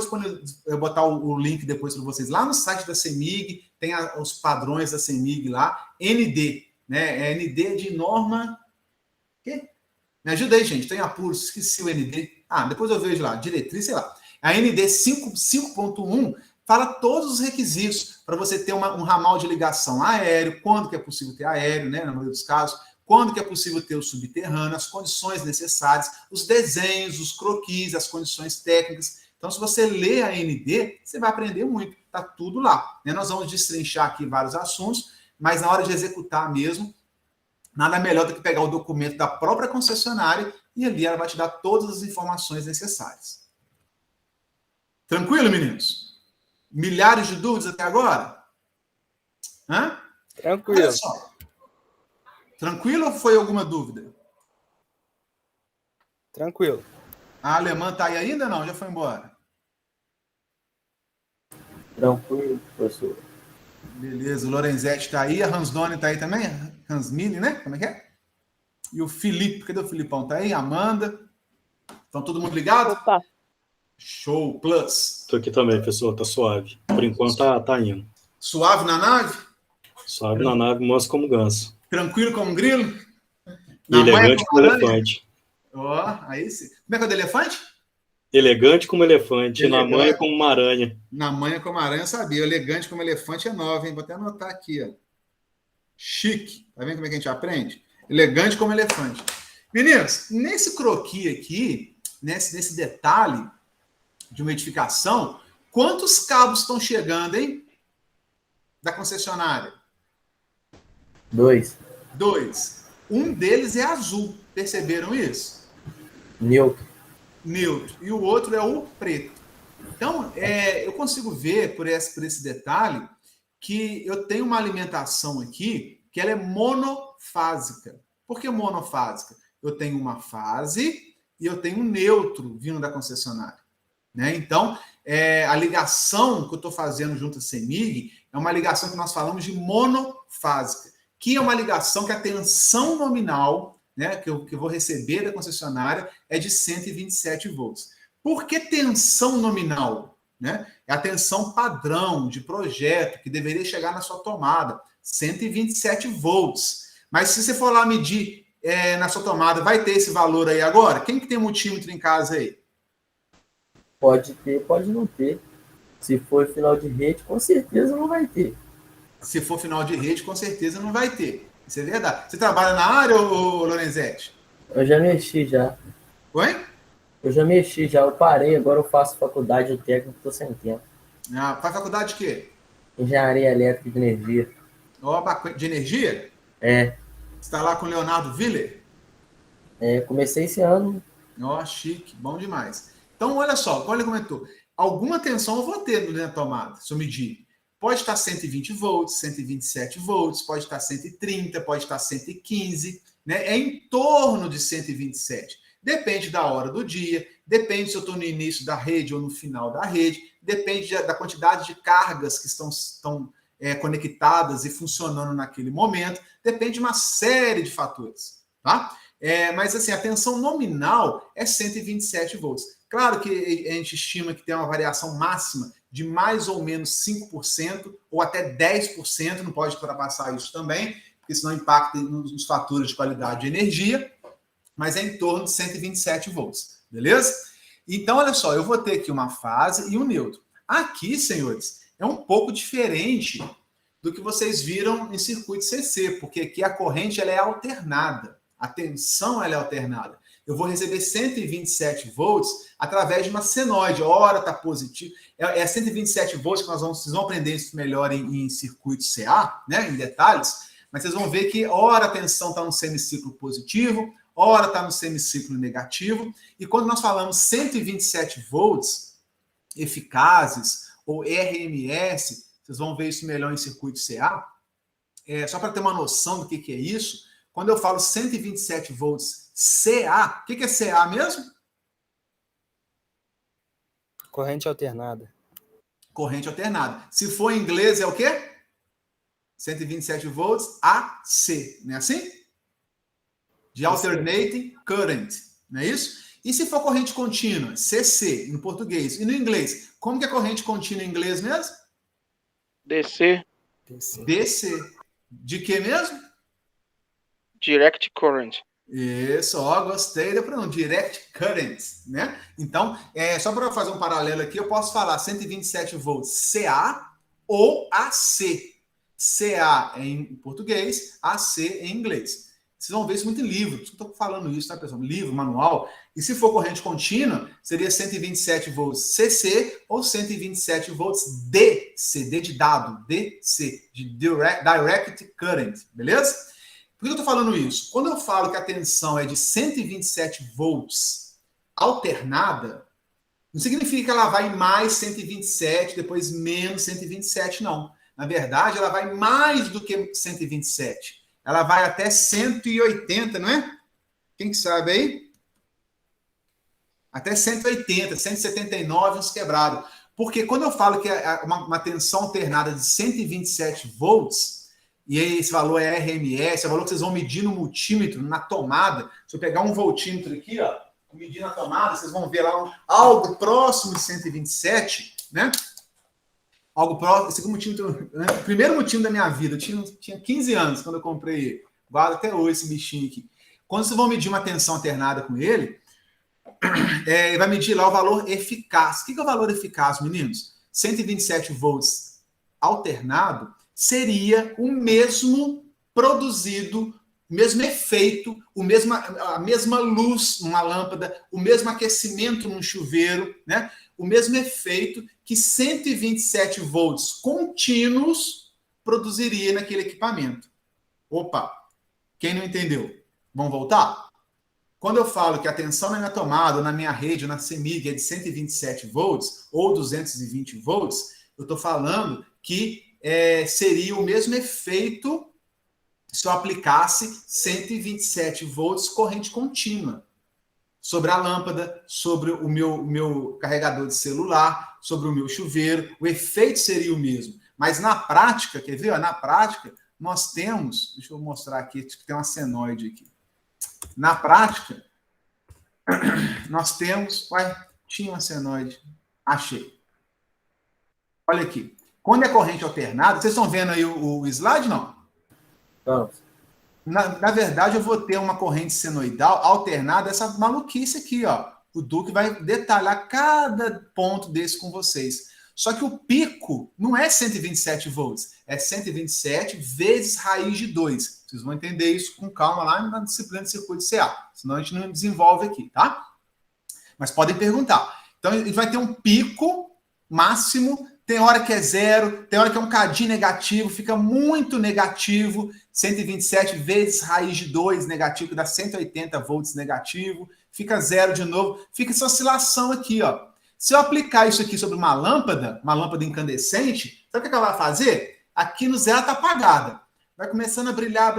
Eu botar o link depois para vocês lá no site da CEMIG, tem os padrões da CEMIG lá. ND, né? ND de norma. Quê? Me ajuda aí, gente. Tem apuros, esqueci o ND. Depois eu vejo lá, diretriz, sei lá. A ND 5.1 fala todos os requisitos para você ter um ramal de ligação aéreo, quando que é possível ter aéreo, né, na maioria dos casos, quando que é possível ter o subterrâneo, as condições necessárias, os desenhos, os croquis, as condições técnicas. Então, se você lê a ND, você vai aprender muito. Está tudo lá. Né? Nós vamos destrinchar aqui vários assuntos, mas na hora de executar mesmo, nada melhor do que pegar o documento da própria concessionária e ali ela vai te dar todas as informações necessárias. Tranquilo, meninos? Milhares de dúvidas até agora? Hã? Tranquilo. Olha só. Tranquilo ou foi alguma dúvida? Tranquilo. A alemã está aí ainda ou não? Já foi embora? Tranquilo, professor. Beleza, o Lorenzetti está aí, a Hansdone está aí também? Hansmini, né? Como é que é? E o Felipe, cadê o Filipão? Está aí? Amanda? Estão todo mundo ligado? Opa. Show, plus. Estou aqui também, professor, tá suave. Por enquanto tá indo. Suave na nave? Suave na nave, manso como ganso. Tranquilo como um grilo? E elegante como elefante. Aí sim. Como é que é o do elefante? Elegante como elefante, na manha como uma aranha. Na manha como aranha, eu sabia. Elegante como elefante é 9, hein? Vou até anotar aqui, ó. Chique. Tá vendo como é que a gente aprende? Elegante como elefante. Meninos, nesse croquis aqui, nesse detalhe de uma edificação, quantos cabos estão chegando, hein? Da concessionária? 2. Um deles é azul. Perceberam isso? Neutro. E o outro é o preto. Então, eu consigo ver por esse detalhe que eu tenho uma alimentação aqui que ela é monofásica. Por que monofásica? Eu tenho uma fase e eu tenho um neutro vindo da concessionária. Né? Então, a ligação que eu estou fazendo junto à CEMIG é uma ligação que nós falamos de monofásica, que é uma ligação que a tensão nominal, né, que eu vou receber da concessionária é de 127 volts. Por que tensão nominal? Né? É a tensão padrão de projeto que deveria chegar na sua tomada, 127 volts. Mas se você for lá medir na sua tomada, vai ter esse valor aí agora? Quem que tem multímetro em casa aí? Pode ter, pode não ter. Se for final de rede, com certeza não vai ter. Se for final de rede, com certeza não vai ter. Isso é verdade. Você trabalha na área, ô Lorenzetti? Eu já mexi já. Oi? Eu já mexi já. Eu parei, agora eu faço faculdade de técnico, tô sem tempo. Faz faculdade de quê? Engenharia elétrica de energia. De energia? É, Você está lá com o Leonardo Willer? comecei esse ano. Ó, chique, bom demais. Então, olha só, como ele comentou, alguma tensão eu vou ter na tomada, se eu medir. Pode estar 120 volts, 127 volts, pode estar 130, pode estar 115, né? É em torno de 127. Depende da hora do dia, depende se eu estou no início da rede ou no final da rede, depende da quantidade de cargas que estão conectadas e funcionando naquele momento, depende de uma série de fatores, tá? Mas assim, a tensão nominal é 127 volts. Claro que a gente estima que tem uma variação máxima de mais ou menos 5% ou até 10%, não pode ultrapassar isso também, porque senão impacta nos fatores de qualidade de energia, mas é em torno de 127 volts, beleza? Então, olha só, eu vou ter aqui uma fase e um neutro. Aqui, senhores, é um pouco diferente do que vocês viram em circuito CC, porque aqui a corrente ela é alternada, a tensão ela é alternada. Eu vou receber 127 volts através de uma senoide. Ora está positivo. É 127 volts que vocês vão aprender isso melhor em circuito CA, né, em detalhes, mas vocês vão ver que ora a tensão está no semiciclo positivo, ora está no semiciclo negativo, e quando nós falamos 127 volts eficazes, ou RMS, vocês vão ver isso melhor em circuito CA, só para ter uma noção do que é isso, quando eu falo 127 volts CA, o que é CA mesmo? Corrente alternada. Corrente alternada. Se for em inglês, é o quê? 127 volts AC, não é assim? De alternating current, não é isso? E se for corrente contínua, CC, no português. E no inglês, como que é corrente contínua em inglês mesmo? DC. DC. De que mesmo? Direct current. Isso, gostei da pronúncia, direct current, né? Então, só para fazer um paralelo aqui, eu posso falar 127 volts CA ou AC. CA é em português, AC em inglês. Vocês vão ver isso muito em livro, por isso que eu estou falando isso, tá, pessoal? Livro, manual. E se for corrente contínua, seria 127 volts CC ou 127 volts DC, D de dado, DC, de direct current, beleza? Por que eu estou falando isso? Quando eu falo que a tensão é de 127 volts alternada, não significa que ela vai mais 127, depois menos 127, não. Na verdade, ela vai mais do que 127. Ela vai até 180, não é? Quem que sabe aí? Até 180, 179, uns quebrados. Porque quando eu falo que é uma tensão alternada de 127 volts, e aí esse valor é RMS, é o valor que vocês vão medir no multímetro, na tomada. Se eu pegar um voltímetro aqui, ó, medir na tomada, vocês vão ver lá algo próximo de 127, né? Algo próximo. Esse multímetro, o primeiro multímetro da minha vida, eu tinha 15 anos quando eu comprei ele. Guardo até hoje esse bichinho aqui. Quando vocês vão medir uma tensão alternada com ele, vai medir lá o valor eficaz. O que é o valor eficaz, meninos? 127 volts alternado seria o mesmo produzido, o mesmo efeito, a mesma luz numa lâmpada, o mesmo aquecimento num chuveiro, né? O mesmo efeito que 127 volts contínuos produziria naquele equipamento. Opa, quem não entendeu? Vamos voltar? Quando eu falo que a tensão na minha tomada, ou na minha rede, ou na CEMIG é de 127 volts ou 220 volts, eu estou falando que seria o mesmo efeito se eu aplicasse 127 volts corrente contínua sobre a lâmpada, sobre o meu carregador de celular, sobre o meu chuveiro. O efeito seria o mesmo. Mas na prática, quer ver? Na prática, nós temos... Deixa eu mostrar aqui, tem uma senoide aqui. Na prática, nós temos... Tinha uma senoide. Achei. Olha aqui. Quando é corrente alternada, vocês estão vendo aí o slide, não? Vamos. Na verdade, eu vou ter uma corrente senoidal alternada, essa maluquice aqui, ó. O Duque vai detalhar cada ponto desse com vocês. Só que o pico não é 127 volts, é 127 vezes raiz de 2. Vocês vão entender isso com calma lá na disciplina de circuito de CA, senão a gente não desenvolve aqui, tá? Mas podem perguntar. Então, a gente vai ter um pico máximo, tem hora que é 0, tem hora que é um cadinho negativo, fica muito negativo, 127 vezes raiz de 2 negativo, que dá 180 volts negativo, fica 0 de novo, fica essa oscilação aqui, ó. Se eu aplicar isso aqui sobre uma lâmpada incandescente, sabe o que ela vai fazer? Aqui no 0 está apagada. Vai começando a brilhar,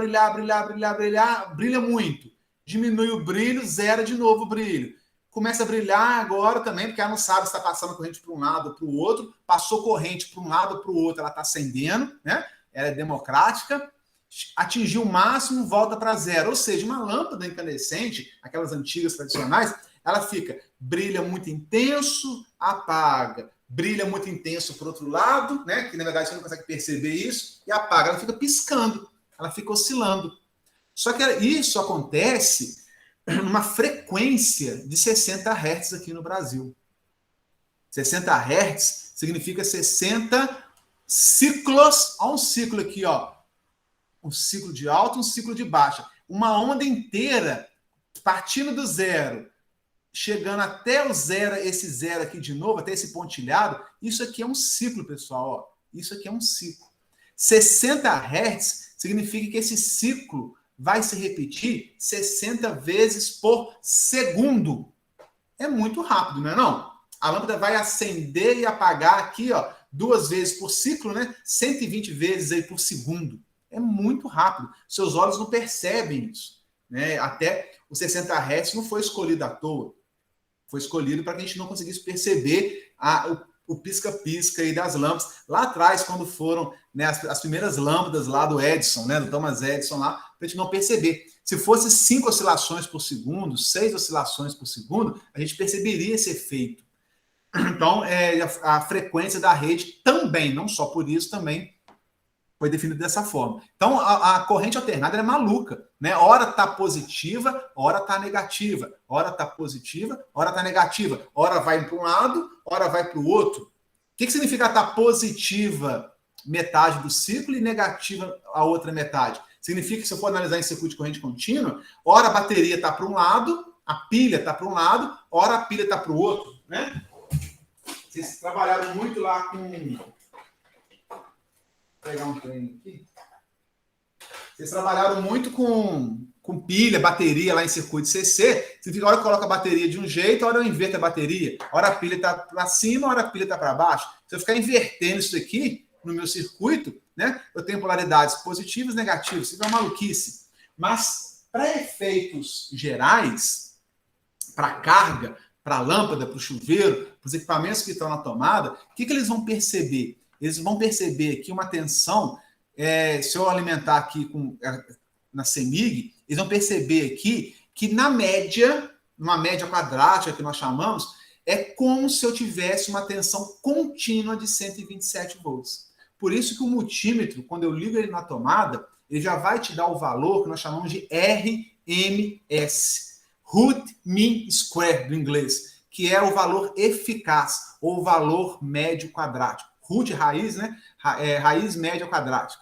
brilha muito. Diminui o brilho, 0 de novo o brilho. Começa a brilhar agora também, porque ela não sabe se está passando corrente para um lado ou para o outro. Passou corrente para um lado ou para o outro, ela está acendendo, né? Ela é democrática. Atingiu o máximo, volta para 0. Ou seja, uma lâmpada incandescente, aquelas antigas tradicionais, ela brilha muito intenso, apaga. Brilha muito intenso para o outro lado, né? Que na verdade você não consegue perceber isso, e apaga. Ela fica piscando, ela fica oscilando. Só que isso acontece numa frequência de 60 Hz aqui no Brasil. 60 Hz significa 60 ciclos. Olha um ciclo aqui, ó. Um ciclo de alta, um ciclo de baixa. Uma onda inteira, partindo do 0, chegando até o 0, esse 0 aqui de novo, até esse pontilhado. Isso aqui é um ciclo, pessoal. Ó. Isso aqui é um ciclo. 60 Hz significa que esse ciclo vai se repetir 60 vezes por segundo. É muito rápido, não é não? A lâmpada vai acender e apagar aqui, ó, 2 vezes por ciclo, né? 120 vezes aí por segundo. É muito rápido. Seus olhos não percebem isso, né? Até o 60 Hz não foi escolhido à toa. Foi escolhido para que a gente não conseguisse perceber o pisca-pisca aí das lâmpadas. Lá atrás, quando foram, né, as primeiras lâmpadas lá do Edison, né, do Thomas Edison lá, para a gente não perceber. Se fosse 5 oscilações por segundo, 6 oscilações por segundo, a gente perceberia esse efeito. Então, a frequência da rede também, não só por isso, também foi definida dessa forma. Então, a corrente alternada é maluca, né? Hora está positiva, hora está negativa. Hora está positiva, hora está negativa. Hora vai para um lado, hora vai para o outro. O que significa estar positiva metade do ciclo e negativa a outra metade? Significa que, se eu for analisar em circuito de corrente contínua, hora a bateria está para um lado, a pilha está para um lado, hora a pilha está para o outro, né? Vocês trabalharam muito lá com... Vou pegar um trem aqui. Vocês trabalharam muito com pilha, bateria lá em circuito CC. Significa que a hora que coloca a bateria de um jeito, a hora eu inverto a bateria. A hora a pilha está para cima, a hora a pilha está para baixo. Se eu ficar invertendo isso aqui no meu circuito, né, eu tenho polaridades positivas e negativas. Isso é uma maluquice. Mas, para efeitos gerais, para carga, para a lâmpada, para o chuveiro, para os equipamentos que estão na tomada, o que eles vão perceber? Eles vão perceber aqui uma tensão, se eu alimentar aqui na CEMIG, eles vão perceber aqui que na média, numa média quadrática que nós chamamos, é como se eu tivesse uma tensão contínua de 127 volts. Por isso que o multímetro, quando eu ligo ele na tomada, ele já vai te dar o valor que nós chamamos de RMS, Root Mean Square, do inglês, que é o valor eficaz, ou o valor médio quadrático. Root, raiz, né? Raiz média quadrática,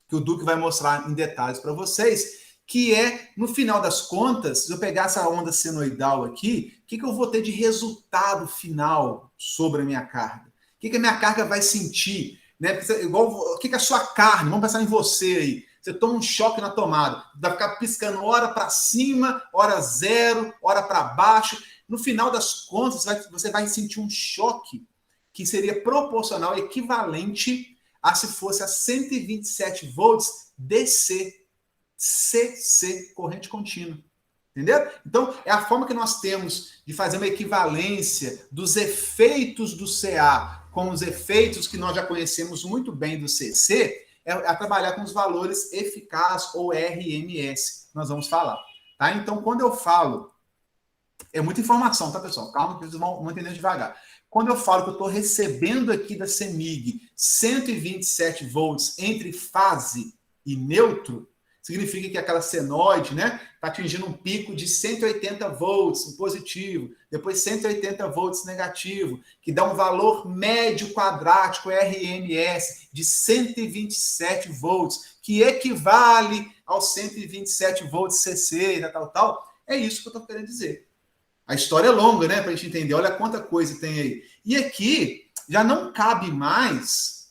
que o Duque vai mostrar em detalhes para vocês, que é, no final das contas, se eu pegar essa onda senoidal aqui, o que eu vou ter de resultado final sobre a minha carga? O que a minha carga vai sentir? Né? Igual, o que a sua carne, vamos pensar em você aí, você toma um choque na tomada, vai ficar piscando hora para cima, hora 0, hora para baixo. No final das contas, você vai sentir um choque que seria proporcional, equivalente a se fosse a 127 volts DC, CC, corrente contínua. Entendeu? Então, é a forma que nós temos de fazer uma equivalência dos efeitos do CA com os efeitos que nós já conhecemos muito bem do CC, é trabalhar com os valores eficazes, ou RMS, nós vamos falar. Tá? Então, quando eu falo... É muita informação, tá, pessoal? Calma, que vocês vão entender devagar. Quando eu falo que eu estou recebendo aqui da CEMIG 127 volts entre fase e neutro, significa que aquela senoide, né, está atingindo um pico de 180 volts positivo, depois 180 volts negativo, que dá um valor médio quadrático RMS de 127 volts, que equivale aos 127 volts CC, tal. É isso que eu estou querendo dizer. A história é longa, né, para a gente entender. Olha quanta coisa tem aí. E aqui já não cabe mais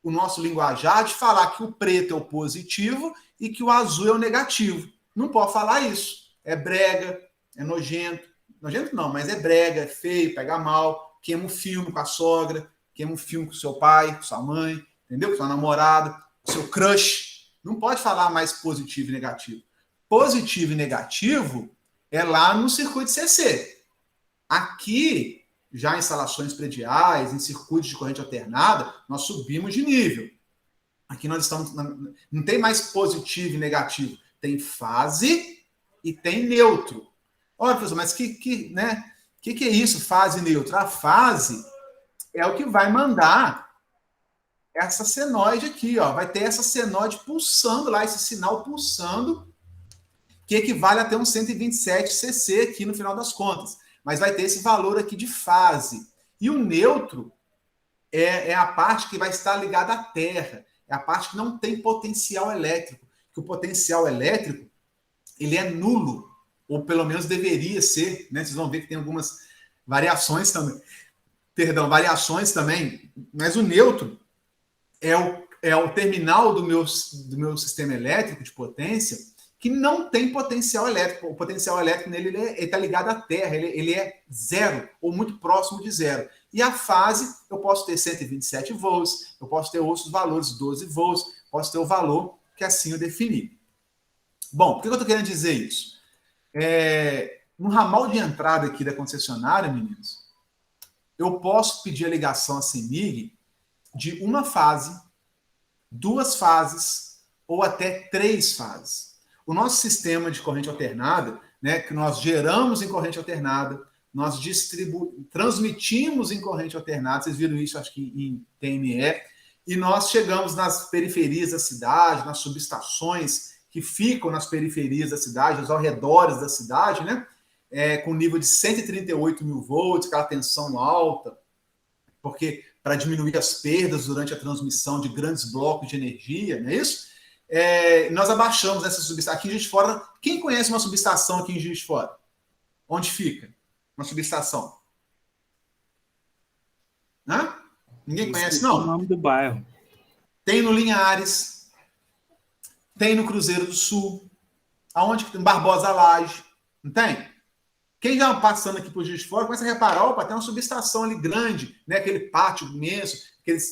o nosso linguajar de falar que o preto é o positivo e que o azul é o negativo. Não pode falar isso. É brega, é nojento. Nojento não, mas é brega, é feio, pega mal, queima o filme com a sogra, queima o filme com o seu pai, com sua mãe, entendeu? Com sua namorada, com o seu crush. Não pode falar mais positivo e negativo. Positivo e negativo é lá no circuito CC. Aqui, já em instalações prediais, em circuitos de corrente alternada, nós subimos de nível. Aqui nós estamos... Não tem mais positivo e negativo. Tem fase e tem neutro. Olha, professor, mas que é isso, fase e neutro? A fase é o que vai mandar essa senoide aqui, ó. Vai ter essa senoide pulsando lá, esse sinal pulsando, que equivale a ter um 127 cc aqui no final das contas. Mas vai ter esse valor aqui de fase. E o neutro é a parte que vai estar ligada à Terra. É a parte que não tem potencial elétrico. Que o potencial elétrico, ele é nulo. Ou pelo menos deveria ser, né? Vocês vão ver que tem algumas variações também. Variações também. Mas o neutro é o terminal do meu sistema elétrico de potência que não tem potencial elétrico. O potencial elétrico nele está ligado à Terra, ele é zero, ou muito próximo de zero. E a fase, eu posso ter 127 volts, eu posso ter outros valores, 12 volts, posso ter o valor que assim eu defini. Bom, por que eu estou querendo dizer isso? No ramal de entrada aqui da concessionária, meninos, eu posso pedir a ligação a CEMIG de uma fase, 2 fases ou até 3 fases. O nosso sistema de corrente alternada, né, que nós geramos em corrente alternada, nós transmitimos em corrente alternada, vocês viram isso, acho que em TME, e nós chegamos nas periferias da cidade, nas subestações que ficam nas periferias da cidade, aos arredores da cidade, né, com nível de 138 mil volts, aquela tensão alta, porque para diminuir as perdas durante a transmissão de grandes blocos de energia, não é isso? Nós abaixamos essa subestação. Aqui em Juiz de Fora, quem conhece uma subestação aqui em Juiz de Fora? Onde fica uma subestação? Hã? Ninguém conhece, não? O nome do bairro. Tem no Linhares, tem no Cruzeiro do Sul, aonde que tem Barbosa Laje, não tem? Quem já passando aqui por Juiz de Fora começa a reparar, opa, tem uma subestação ali grande, né? Aquele pátio imenso,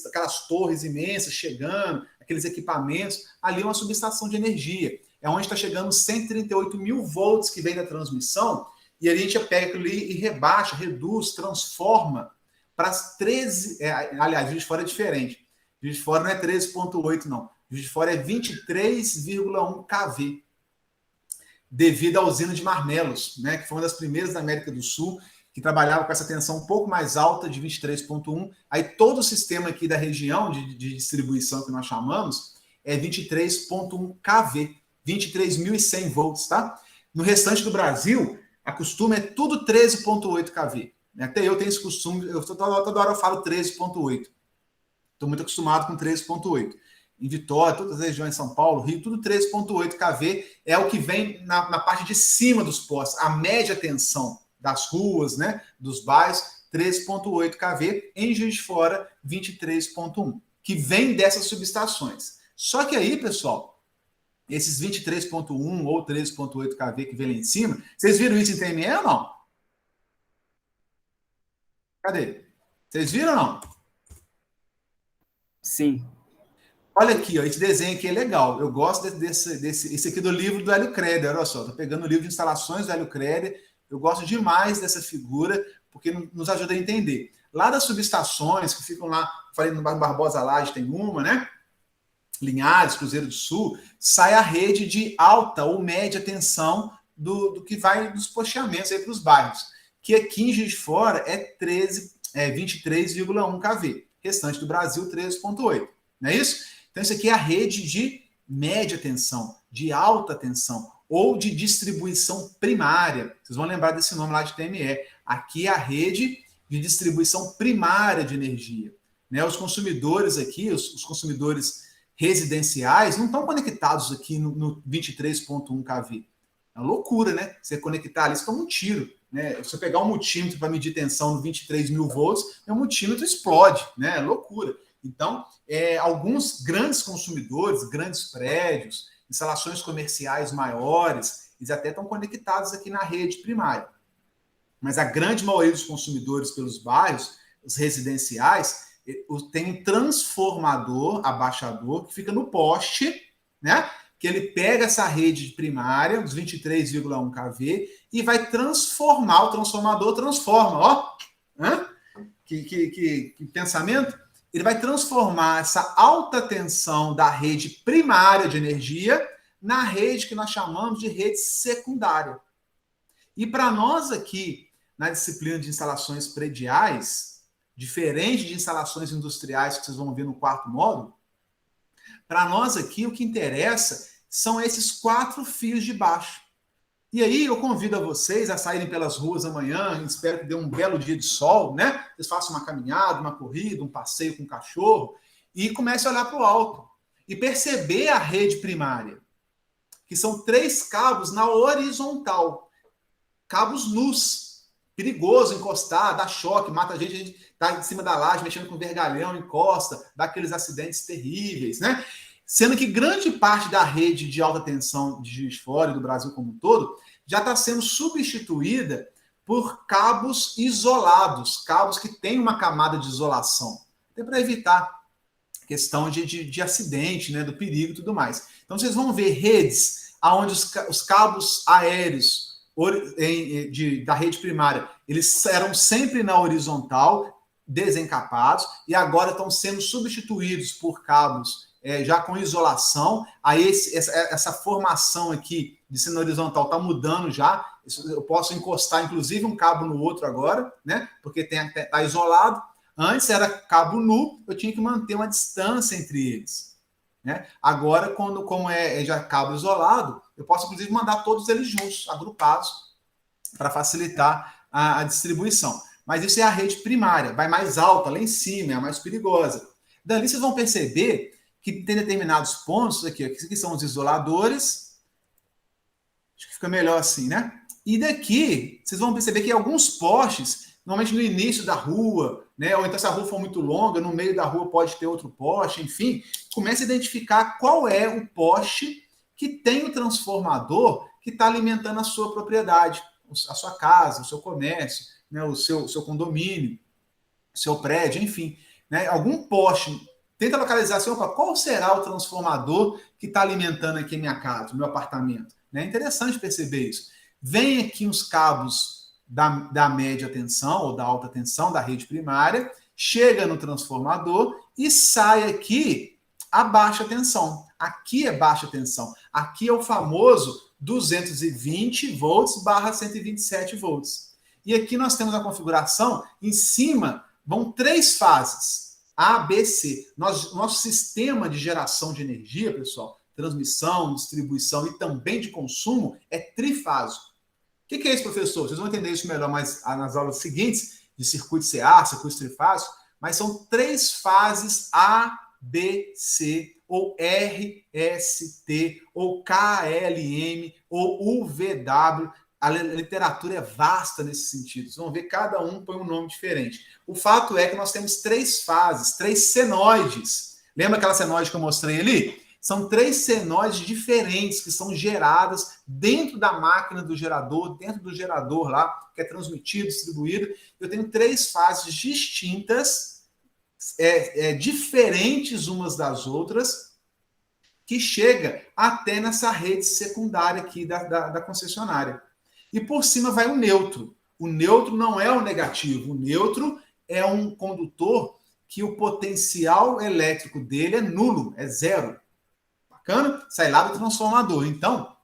aquelas torres imensas chegando, aqueles equipamentos, ali é uma subestação de energia. É onde está chegando 138 mil volts que vem da transmissão, e a gente pega aquilo ali e rebaixa, reduz, transforma para as 13... aliás, Juiz de Fora é diferente. Juiz de Fora não é 13,8, não. Juiz de Fora é 23,1 kV, devido à usina de Marmelos, né, que foi uma das primeiras da América do Sul, que trabalhava com essa tensão um pouco mais alta, de 23,1. Aí todo o sistema aqui da região de distribuição que nós chamamos é 23,1 kV, 23.100 volts, tá? No restante do Brasil, a costume é tudo 13,8 kV. Até eu tenho esse costume, toda hora eu falo 13,8. Estou muito acostumado com 13,8. Em Vitória, todas as regiões de São Paulo, Rio, tudo 13,8 kV é o que vem na parte de cima dos postes, a média tensão das ruas, né, dos bairros, 13,8 kV, em Juiz de Fora, 23,1, que vem dessas subestações. Só que aí, pessoal, esses 23,1 ou 13,8 kV que vem lá em cima, vocês viram isso em TME ou não? Cadê? Vocês viram ou não? Sim. Olha aqui, ó, esse desenho aqui é legal. Eu gosto esse aqui do livro do Hélio Creder. Olha só, estou pegando o livro de instalações do Hélio Creder. Eu gosto demais dessa figura, porque nos ajuda a entender. Lá das subestações que ficam lá, falei no Barbosa Laje tem uma, né? Linhares, Cruzeiro do Sul, sai a rede de alta ou média tensão do que vai dos posteamentos aí para os bairros. Que aqui em Juiz de Fora é 23,1 kV. Restante do Brasil, 13,8. Não é isso? Então, isso aqui é a rede de média tensão. de alta tensão ou de distribuição primária. Vocês vão lembrar desse nome lá de TME. Aqui é a rede de distribuição primária de energia. Né? Os consumidores aqui, os consumidores residenciais, não estão conectados aqui no 23.1 kV. É uma loucura, né? Você conectar ali, você toma um tiro. Né? Se você pegar um multímetro para medir tensão no 23 mil volts, o multímetro explode. Né? É loucura. Então, alguns grandes consumidores, grandes prédios, instalações comerciais maiores, eles até estão conectados aqui na rede primária. Mas a grande maioria dos consumidores pelos bairros, os residenciais, tem um transformador, abaixador, que fica no poste, né? Que ele pega essa rede primária, dos 23,1 kV, e vai transformar, o transformador transforma, ó. Que pensamento? Ele vai transformar essa alta tensão da rede primária de energia na rede que nós chamamos de rede secundária. E para nós aqui, na disciplina de instalações prediais, diferente de instalações industriais que vocês vão ver no quarto módulo, para nós aqui o que interessa são esses 4 fios de baixo. E aí eu convido a vocês a saírem pelas ruas amanhã, espero que dê um belo dia de sol, né? Vocês façam uma caminhada, uma corrida, um passeio com o cachorro e comecem a olhar para o alto e perceber a rede primária, que são 3 cabos na horizontal, cabos nus, perigoso encostar, dá choque, mata a gente está em cima da laje, mexendo com vergalhão, encosta, dá aqueles acidentes terríveis, né? Sendo que grande parte da rede de alta tensão de Juiz de Fora e do Brasil como um todo já está sendo substituída por cabos isolados, cabos que têm uma camada de isolação, até para evitar questão de acidente, né, do perigo e tudo mais. Então vocês vão ver redes onde os cabos aéreos da rede primária, eles eram sempre na horizontal, desencapados, e agora estão sendo substituídos por cabos já com isolação. Aí essa formação aqui de ser na horizontal está mudando já. Eu posso encostar, inclusive, um cabo no outro agora, né? Porque está isolado. Antes era cabo nu, eu tinha que manter uma distância entre eles. Né? Agora, como é já cabo isolado, eu posso, inclusive, mandar todos eles juntos, agrupados, para facilitar a distribuição. Mas isso é a rede primária, vai mais alta, lá em cima, é a mais perigosa. Dali vocês vão perceber que tem determinados pontos aqui, que são os isoladores. Acho que fica melhor assim, né? E daqui, vocês vão perceber que alguns postes, normalmente no início da rua, né? Ou então se a rua for muito longa, no meio da rua pode ter outro poste, enfim, comece a identificar qual é o poste que tem o transformador que está alimentando a sua propriedade, a sua casa, o seu comércio, né? O seu condomínio, o seu prédio, enfim. Né? Algum poste. Tenta localizar assim, qual será o transformador que está alimentando aqui a minha casa, o meu apartamento? É interessante perceber isso. Vem aqui uns cabos da média tensão ou da alta tensão da rede primária, chega no transformador e sai aqui a baixa tensão. Aqui é baixa tensão. Aqui é o famoso 220 volts barra 127 volts. E aqui nós temos a configuração, em cima vão 3 fases. A, B, C. Nosso sistema de geração de energia, pessoal, transmissão, distribuição e também de consumo, é trifásico. O que é isso, professor? Vocês vão entender isso melhor mais nas aulas seguintes, de circuito CA, circuito trifásico, mas são 3 fases A, B, C, ou R, S, T, ou KLM, ou UVW. A literatura é vasta nesse sentido. Vocês vão ver, cada um põe um nome diferente. O fato é que nós temos 3 fases, 3 senoides. Lembra aquela senoide que eu mostrei ali? São 3 senoides diferentes que são geradas dentro da máquina do gerador, dentro do gerador lá, que é transmitido, distribuído. Eu tenho 3 fases distintas, diferentes umas das outras, que chega até nessa rede secundária aqui da concessionária. E por cima vai o neutro. O neutro não é o negativo. O neutro é um condutor que o potencial elétrico dele é nulo, é 0. Bacana? Sai lá do transformador. Então,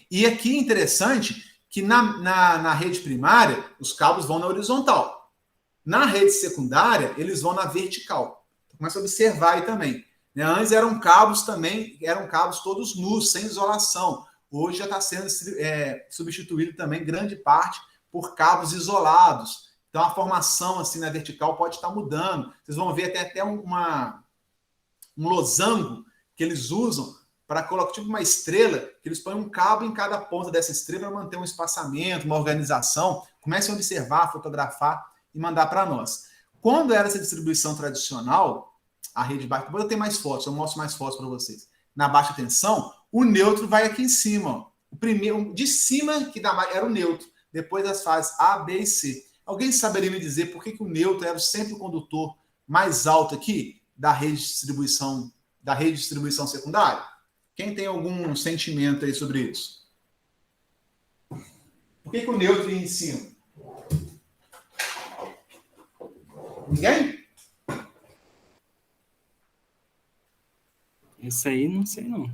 e aqui é interessante que na rede primária, os cabos vão na horizontal. Na rede secundária, eles vão na vertical. Então, começa a observar aí também. Né? Antes eram cabos também, eram cabos todos nus, sem isolação. Hoje já está sendo substituído também, grande parte, por cabos isolados. Então, a formação assim na vertical pode estar mudando. Vocês vão ver até um losango que eles usam para colocar tipo uma estrela, que eles põem um cabo em cada ponta dessa estrela para manter um espaçamento, uma organização. Comecem a observar, fotografar e mandar para nós. Quando era essa distribuição tradicional, a rede baixa, depois eu tenho mais fotos, eu mostro mais fotos para vocês. Na baixa tensão, o neutro vai aqui em cima. Ó. O primeiro, de cima, que era o neutro. Depois das fases A, B e C. Alguém saberia me dizer por que o neutro era sempre o condutor mais alto aqui da rede de distribuição secundária? Quem tem algum sentimento aí sobre isso? Por que o neutro ia em cima? Ninguém? Isso aí não sei não.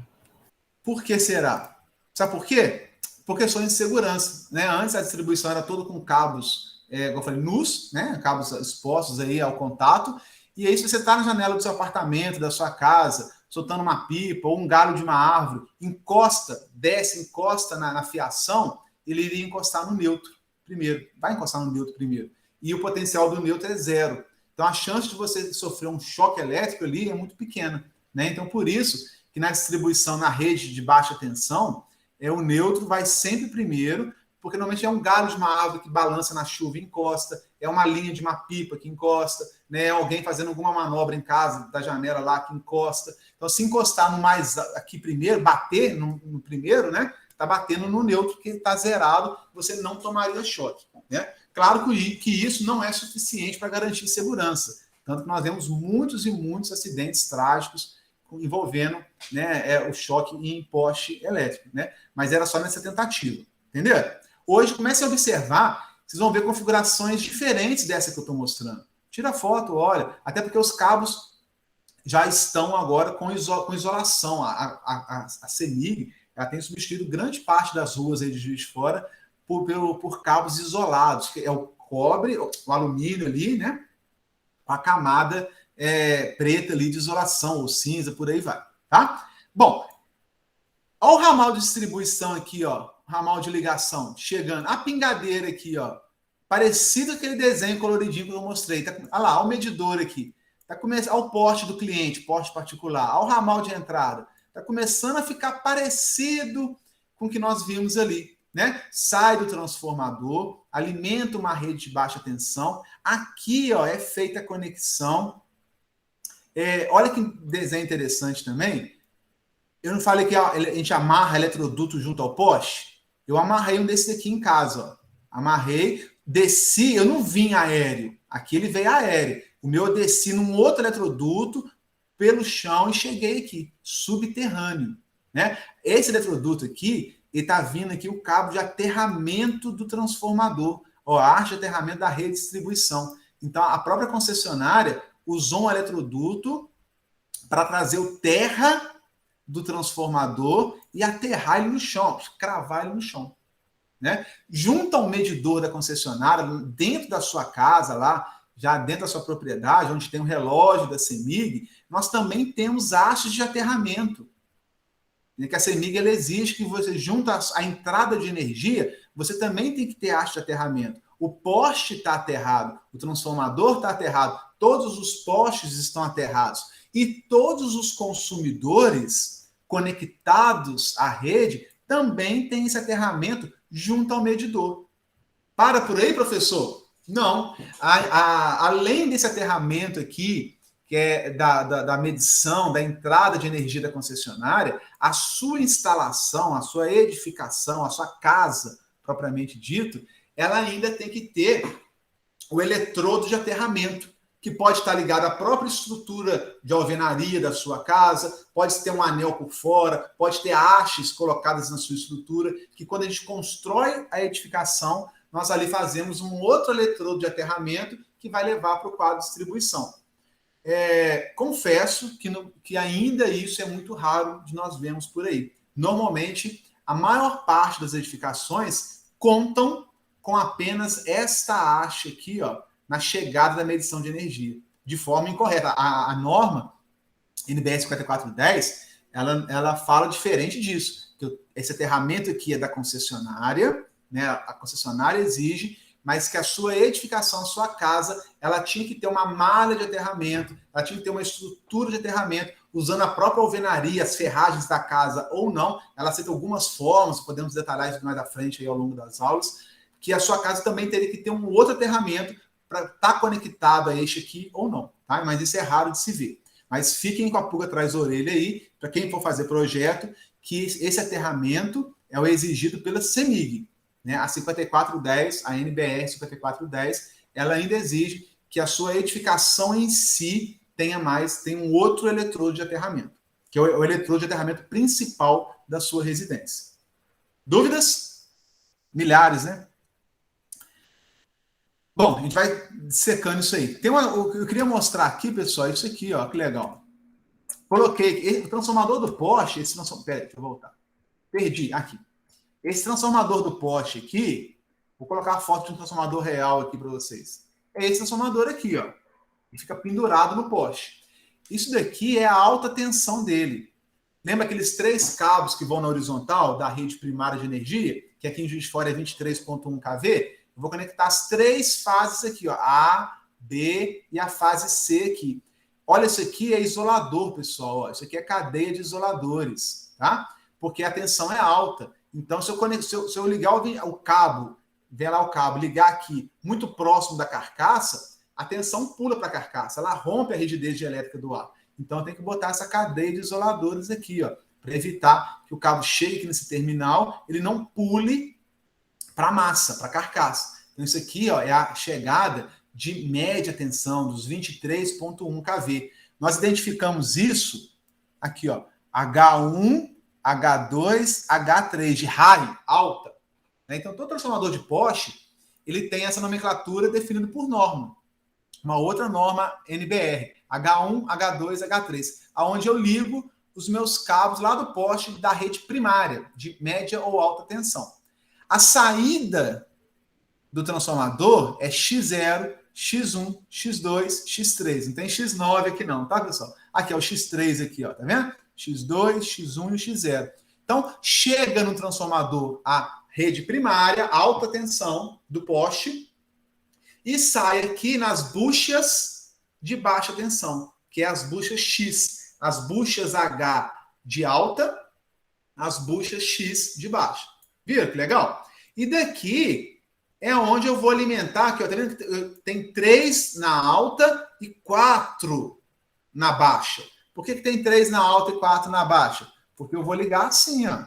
Por que será? Sabe por quê? Por questões de segurança. Né? Antes a distribuição era toda com cabos, como eu falei, nus, né? Cabos expostos aí ao contato. E aí, se você está na janela do seu apartamento, da sua casa, soltando uma pipa ou um galho de uma árvore, encosta na fiação, ele iria encostar no neutro primeiro. Vai encostar no neutro primeiro. E o potencial do neutro é zero. Então, a chance de você sofrer um choque elétrico ali é muito pequena. Né? Então, por isso que na distribuição na rede de baixa tensão, o neutro vai sempre primeiro, porque normalmente é um galho de uma árvore que balança na chuva e encosta, é uma linha de uma pipa que encosta, né? É alguém fazendo alguma manobra em casa, da janela lá que encosta. Então, se encostar no mais aqui primeiro, bater no primeiro, né? Está batendo no neutro que está zerado, você não tomaria choque. Né? Claro que isso não é suficiente para garantir segurança. Tanto que nós vemos muitos e muitos acidentes trágicos envolvendo, né, o choque em poste elétrico. Né? Mas era só nessa tentativa. Entendeu? Hoje, comece a observar, vocês vão ver configurações diferentes dessa que eu estou mostrando. Tira foto, olha. Até porque os cabos já estão agora com isolação. A CEMIG ela tem substituído grande parte das ruas aí de Juiz de Fora por cabos isolados, que é o cobre, o alumínio ali, né? A camada preta ali de isolação, ou cinza, por aí vai. Tá? Bom, olha o ramal de distribuição aqui, ó. Ramal de ligação, chegando. A pingadeira aqui, ó. Parecido com aquele desenho coloridinho que eu mostrei. Tá, olha lá, olha o medidor aqui. Tá começando, olha o poste do cliente, poste particular. Olha o ramal de entrada. Está começando a ficar parecido com o que nós vimos ali. Né? Sai do transformador, alimenta uma rede de baixa tensão. Aqui ó, é feita a conexão. Olha que desenho interessante também. Eu não falei que a gente amarra eletroduto junto ao poste? Eu amarrei um desse aqui em casa. Ó. Amarrei, desci, eu não vim aéreo. Aqui ele veio aéreo. O meu eu desci num outro eletroduto pelo chão e cheguei aqui, subterrâneo. Né? Esse eletroduto aqui, ele está vindo aqui o cabo de aterramento do transformador, a arte de aterramento da rede de distribuição. Então, a própria concessionária usou um eletroduto para trazer o terra do transformador e aterrar ele no chão, cravar ele no chão. Né? Junto ao medidor da concessionária, dentro da sua casa, lá, já dentro da sua propriedade, onde tem um relógio da CEMIG, nós também temos hastes de aterramento. Que a CEMIG ela exige que você, junto à entrada de energia, você também tem que ter haste de aterramento. O poste está aterrado, o transformador está aterrado, todos os postes estão aterrados. E todos os consumidores conectados à rede também têm esse aterramento junto ao medidor. Para por aí, professor? Não. Além desse aterramento aqui, que é da medição, da entrada de energia da concessionária, a sua instalação, a sua edificação, a sua casa, propriamente dito, ela ainda tem que ter o eletrodo de aterramento, que pode estar ligado à própria estrutura de alvenaria da sua casa, pode ter um anel por fora, pode ter hastes colocadas na sua estrutura, que quando a gente constrói a edificação, nós ali fazemos um outro eletrodo de aterramento que vai levar para o quadro de distribuição. Confesso que ainda isso é muito raro de nós vermos por aí. Normalmente, a maior parte das edificações contam com apenas esta haste aqui, ó, na chegada da medição de energia, de forma incorreta. A norma NBR 5410, ela fala diferente disso. Que esse aterramento aqui é da concessionária, né? A concessionária exige, mas que a sua edificação, a sua casa, ela tinha que ter uma malha de aterramento, ela tinha que ter uma estrutura de aterramento, usando a própria alvenaria, as ferragens da casa ou não. Ela aceita algumas formas, podemos detalhar isso mais à frente aí ao longo das aulas, que a sua casa também teria que ter um outro aterramento para estar conectado a este aqui ou não, tá? Mas isso é raro de se ver. Mas fiquem com a pulga atrás da orelha aí, para quem for fazer projeto, que esse aterramento é o exigido pela CEMIG, né? A 5410, a NBR 5410, ela ainda exige que a sua edificação em si tem um outro eletrodo de aterramento, que é o eletrodo de aterramento principal da sua residência. Dúvidas? Milhares, né? Bom, a gente vai secando isso aí. Eu queria mostrar aqui, pessoal, isso aqui, ó, que legal. Coloquei o transformador do poste, peraí, deixa eu voltar. Perdi, aqui. Esse transformador do poste aqui, vou colocar a foto de um transformador real aqui para vocês. É esse transformador aqui, ó. E fica pendurado no poste. Isso daqui é a alta tensão dele. Lembra aqueles 3 cabos que vão na horizontal da rede primária de energia, que aqui em Juiz de Fora é 23.1 kV? Eu vou conectar as 3 fases aqui, ó, A, B e a fase C aqui. Olha, isso aqui é isolador, pessoal. Ó. Isso aqui é cadeia de isoladores, tá? Porque a tensão é alta. Então, se eu ligar o cabo, ver lá o cabo, ligar aqui muito próximo da carcaça, a tensão pula para a carcaça, ela rompe a rigidez elétrica do ar. Então, tem que botar essa cadeia de isoladores aqui, ó, para evitar que o cabo chegue aqui nesse terminal, ele não pule para a massa, para a carcaça. Então, isso aqui, ó, é a chegada de média tensão, dos 23.1 kV. Nós identificamos isso aqui, ó, H1, H2, H3, de high, alta. Né? Então, todo transformador de poste, ele tem essa nomenclatura definida por norma. Uma outra norma NBR, H1, H2, H3, aonde eu ligo os meus cabos lá do poste da rede primária, de média ou alta tensão. A saída do transformador é X0, X1, X2, X3. Não tem X9 aqui não, tá, pessoal? Aqui é o X3 aqui, ó, tá vendo? X2, X1 e X0. Então, chega no transformador a rede primária, alta tensão do poste, e sai aqui nas buchas de baixa tensão, que é as buchas X, as buchas H de alta, as buchas X de baixa. Viram que legal? E daqui é onde eu vou alimentar, aqui, ó, tá vendo? Tem 3 na alta e 4 na baixa. Por que tem 3 na alta e 4 na baixa? Porque eu vou ligar assim, ó.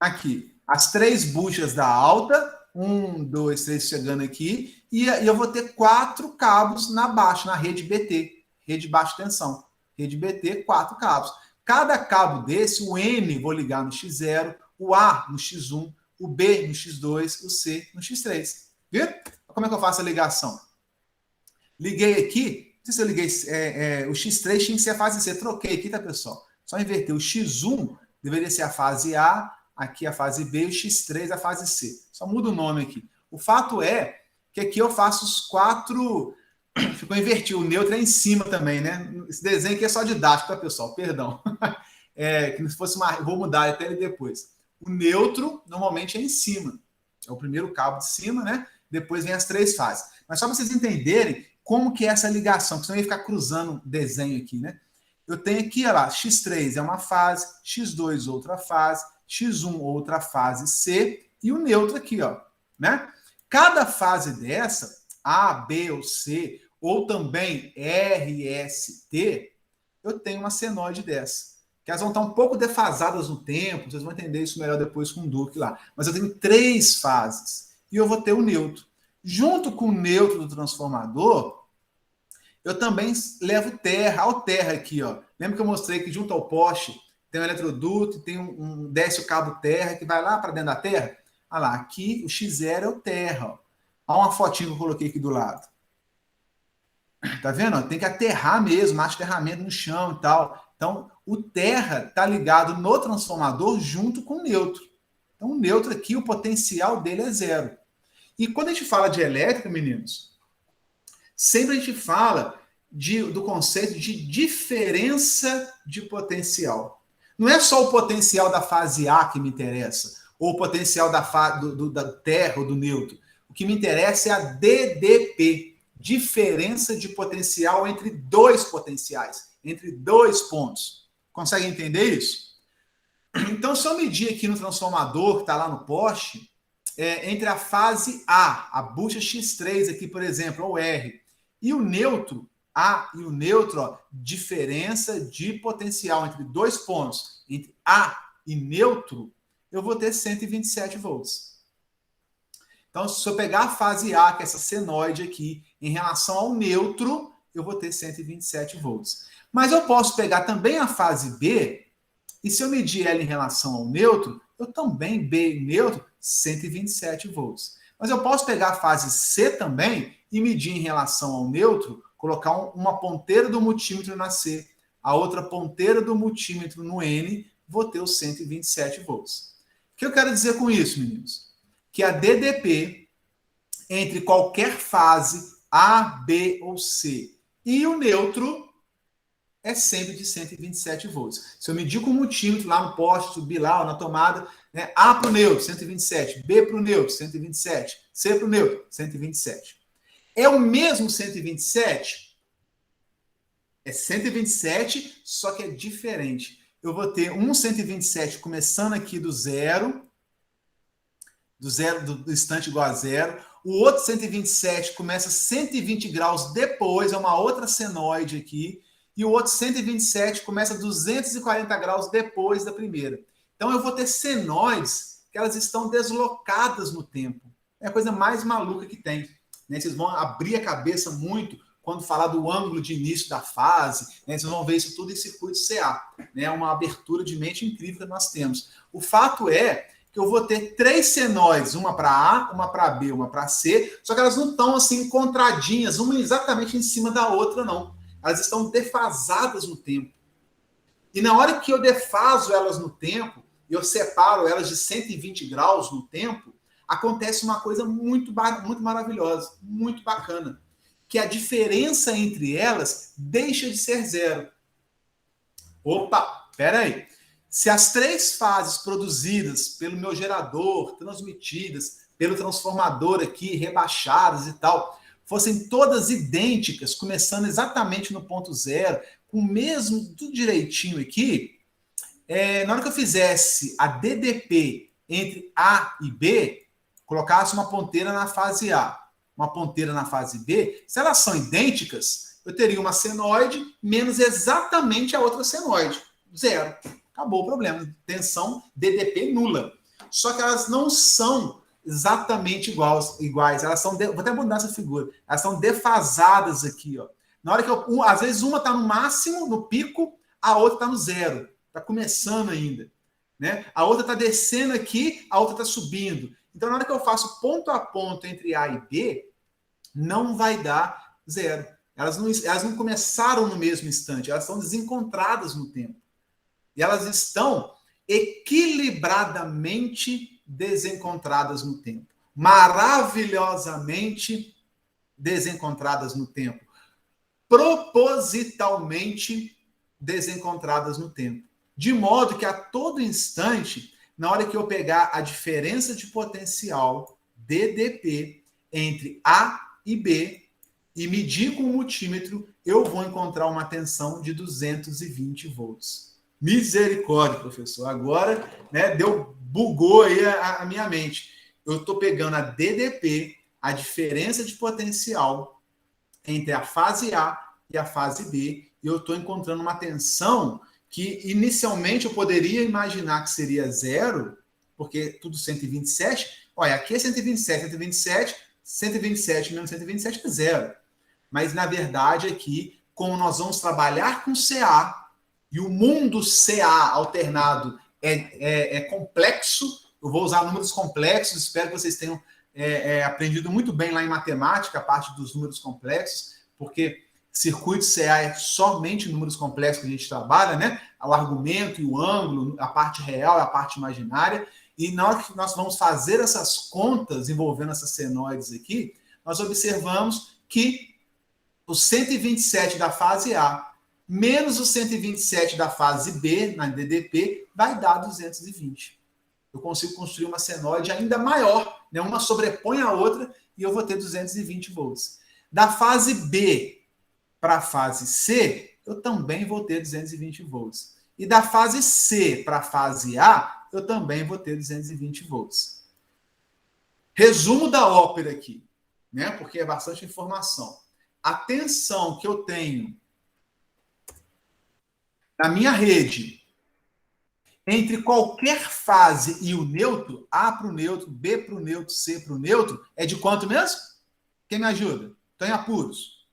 Aqui, as 3 buchas da alta, 1, 2, 3 chegando aqui, e eu vou ter 4 cabos na baixa, na rede BT, rede baixa tensão. Rede BT, 4 cabos. Cada cabo desse, o N vou ligar no X0, o A no X1, o B no X2, o C no X3. Viu? Como é que eu faço a ligação? Liguei aqui, não sei se eu liguei, o X3 tinha que ser a fase C. Troquei aqui, tá, pessoal? Só inverter. O X1 deveria ser a fase A, aqui a fase B, e o X3 a fase C. Só muda o nome aqui. O fato é que aqui eu faço os 4... Ficou invertido. O neutro é em cima também, né? Esse desenho aqui é só didático, tá, pessoal? Perdão. Que se fosse uma... Vou mudar até ele depois. O neutro, normalmente, é em cima. É o primeiro cabo de cima, né? Depois vem as 3 fases. Mas só para vocês entenderem como que é essa ligação, porque senão eu ia ficar cruzando desenho aqui, né? Eu tenho aqui, olha lá, X3 é uma fase, X2 outra fase, X1 outra fase C, e o neutro aqui, ó, né? Cada fase dessa, A, B ou C, ou também R, S, T, eu tenho uma senoide dessa. Que elas vão estar um pouco defasadas no tempo, vocês vão entender isso melhor depois com o Duque lá. Mas eu tenho 3 fases, e eu vou ter o neutro. Junto com o neutro do transformador, eu também levo terra, ao terra aqui, ó. Lembra que eu mostrei que junto ao poste tem um eletroduto, tem desce o cabo terra que vai lá para dentro da terra? Olha lá, aqui o X0 é o terra, ó. Olha uma fotinha que eu coloquei aqui do lado. Tá vendo? Tem que aterrar mesmo, mais aterramento no chão e tal. Então, o terra está ligado no transformador junto com o neutro. Então, o neutro aqui, o potencial dele é 0. E quando a gente fala de elétrica, meninos, sempre a gente fala do conceito de diferença de potencial. Não é só o potencial da fase A que me interessa, ou o potencial da terra ou do nêutron. O que me interessa é a DDP, diferença de potencial entre dois potenciais, entre dois pontos. Consegue entender isso? Então, se eu medir aqui no transformador que está lá no poste, entre a fase A bucha X3 aqui, por exemplo, ou R, e o nêutron, A e o nêutron, ó, diferença de potencial entre dois pontos, entre A e nêutron, eu vou ter 127 volts. Então, se eu pegar a fase A, que é essa senoide aqui, em relação ao nêutron, eu vou ter 127 volts. Mas eu posso pegar também a fase B, e se eu medir ela em relação ao nêutron, eu também, B e nêutron, 127 volts. Mas eu posso pegar a fase C também e medir em relação ao nêutron, colocar uma ponteira do multímetro na C, a outra ponteira do multímetro no N, vou ter os 127 volts. O que eu quero dizer com isso, meninos? Que a DDP, entre qualquer fase A, B ou C e o nêutron, é sempre de 127 volts. Se eu medir com o multímetro lá no poste, subir lá ou na tomada, né, A para o nêutron, 127, B para o nêutron, 127, C para o nêutron, 127. É o mesmo 127? É 127, só que é diferente. Eu vou ter um 127 começando aqui do zero, do instante igual a zero. O outro 127 começa 120 graus depois, é uma outra senoide aqui. E o outro 127 começa 240 graus depois da primeira. Então eu vou ter senoides que elas estão deslocadas no tempo. É a coisa mais maluca que tem. Né? Vocês vão abrir a cabeça muito quando falar do ângulo de início da fase. Né? Vocês vão ver isso tudo em circuito CA. É uma abertura de mente incrível que nós temos. O fato é que eu vou ter 3 senoides, uma para A, uma para B, uma para C, só que elas não estão assim encontradinhas, uma exatamente em cima da outra, não. Elas estão defasadas no tempo. E na hora que eu defaso elas no tempo, eu separo elas de 120 graus no tempo, acontece uma coisa muito maravilhosa, muito bacana, que a diferença entre elas deixa de ser zero. Opa, espera aí. Se as 3 fases produzidas pelo meu gerador, transmitidas pelo transformador aqui, rebaixadas e tal, fossem todas idênticas, começando exatamente no ponto zero, com o mesmo, tudo direitinho aqui, na hora que eu fizesse a DDP entre A e B, colocasse uma ponteira na fase A, uma ponteira na fase B, se elas são idênticas, eu teria uma senoide menos exatamente a outra senoide. Zero. Acabou o problema. Tensão DDP nula. Só que elas não são exatamente iguais. Elas são, vou até mudar essa figura. Elas são defasadas aqui, ó. Na hora que às vezes uma está no máximo, no pico, a outra está no zero. Está começando ainda. Né? A outra está descendo aqui, a outra está subindo. Então, na hora que eu faço ponto a ponto entre A e B, não vai dar zero. Elas não começaram no mesmo instante, elas estão desencontradas no tempo. E elas estão equilibradamente desencontradas no tempo. Maravilhosamente desencontradas no tempo. Propositalmente desencontradas no tempo. De modo que a todo instante, na hora que eu pegar a diferença de potencial, DDP, entre A e B, e medir com o multímetro, eu vou encontrar uma tensão de 220 volts. Misericórdia, professor. Agora, né, bugou aí a minha mente. Eu estou pegando a DDP, a diferença de potencial entre a fase A e a fase B, e eu estou encontrando uma tensão que inicialmente eu poderia imaginar que seria zero, porque tudo 127. Olha, aqui é 127, 127, 127 menos 127 é zero. Mas, na verdade, aqui, como nós vamos trabalhar com CA, e o mundo CA alternado é complexo, eu vou usar números complexos, espero que vocês tenham aprendido muito bem lá em matemática, a parte dos números complexos, porque circuito CA é somente números complexos que a gente trabalha, né? O argumento e o ângulo, a parte real e a parte imaginária, e na hora que nós vamos fazer essas contas envolvendo essas senoides aqui, nós observamos que o 127 da fase A, menos o 127 da fase B, na DDP, vai dar 220. Eu consigo construir uma senoide ainda maior, né? Uma sobrepõe a outra e eu vou ter 220 volts. Da fase B para a fase C, eu também vou ter 220 volts. E da fase C para a fase A, eu também vou ter 220 volts. Resumo da ópera aqui, né? Porque é bastante informação. A tensão que eu tenho na minha rede entre qualquer fase e o neutro, A para o neutro, B para o neutro, C para o neutro, é de quanto mesmo? Quem me ajuda? Estou em apuros.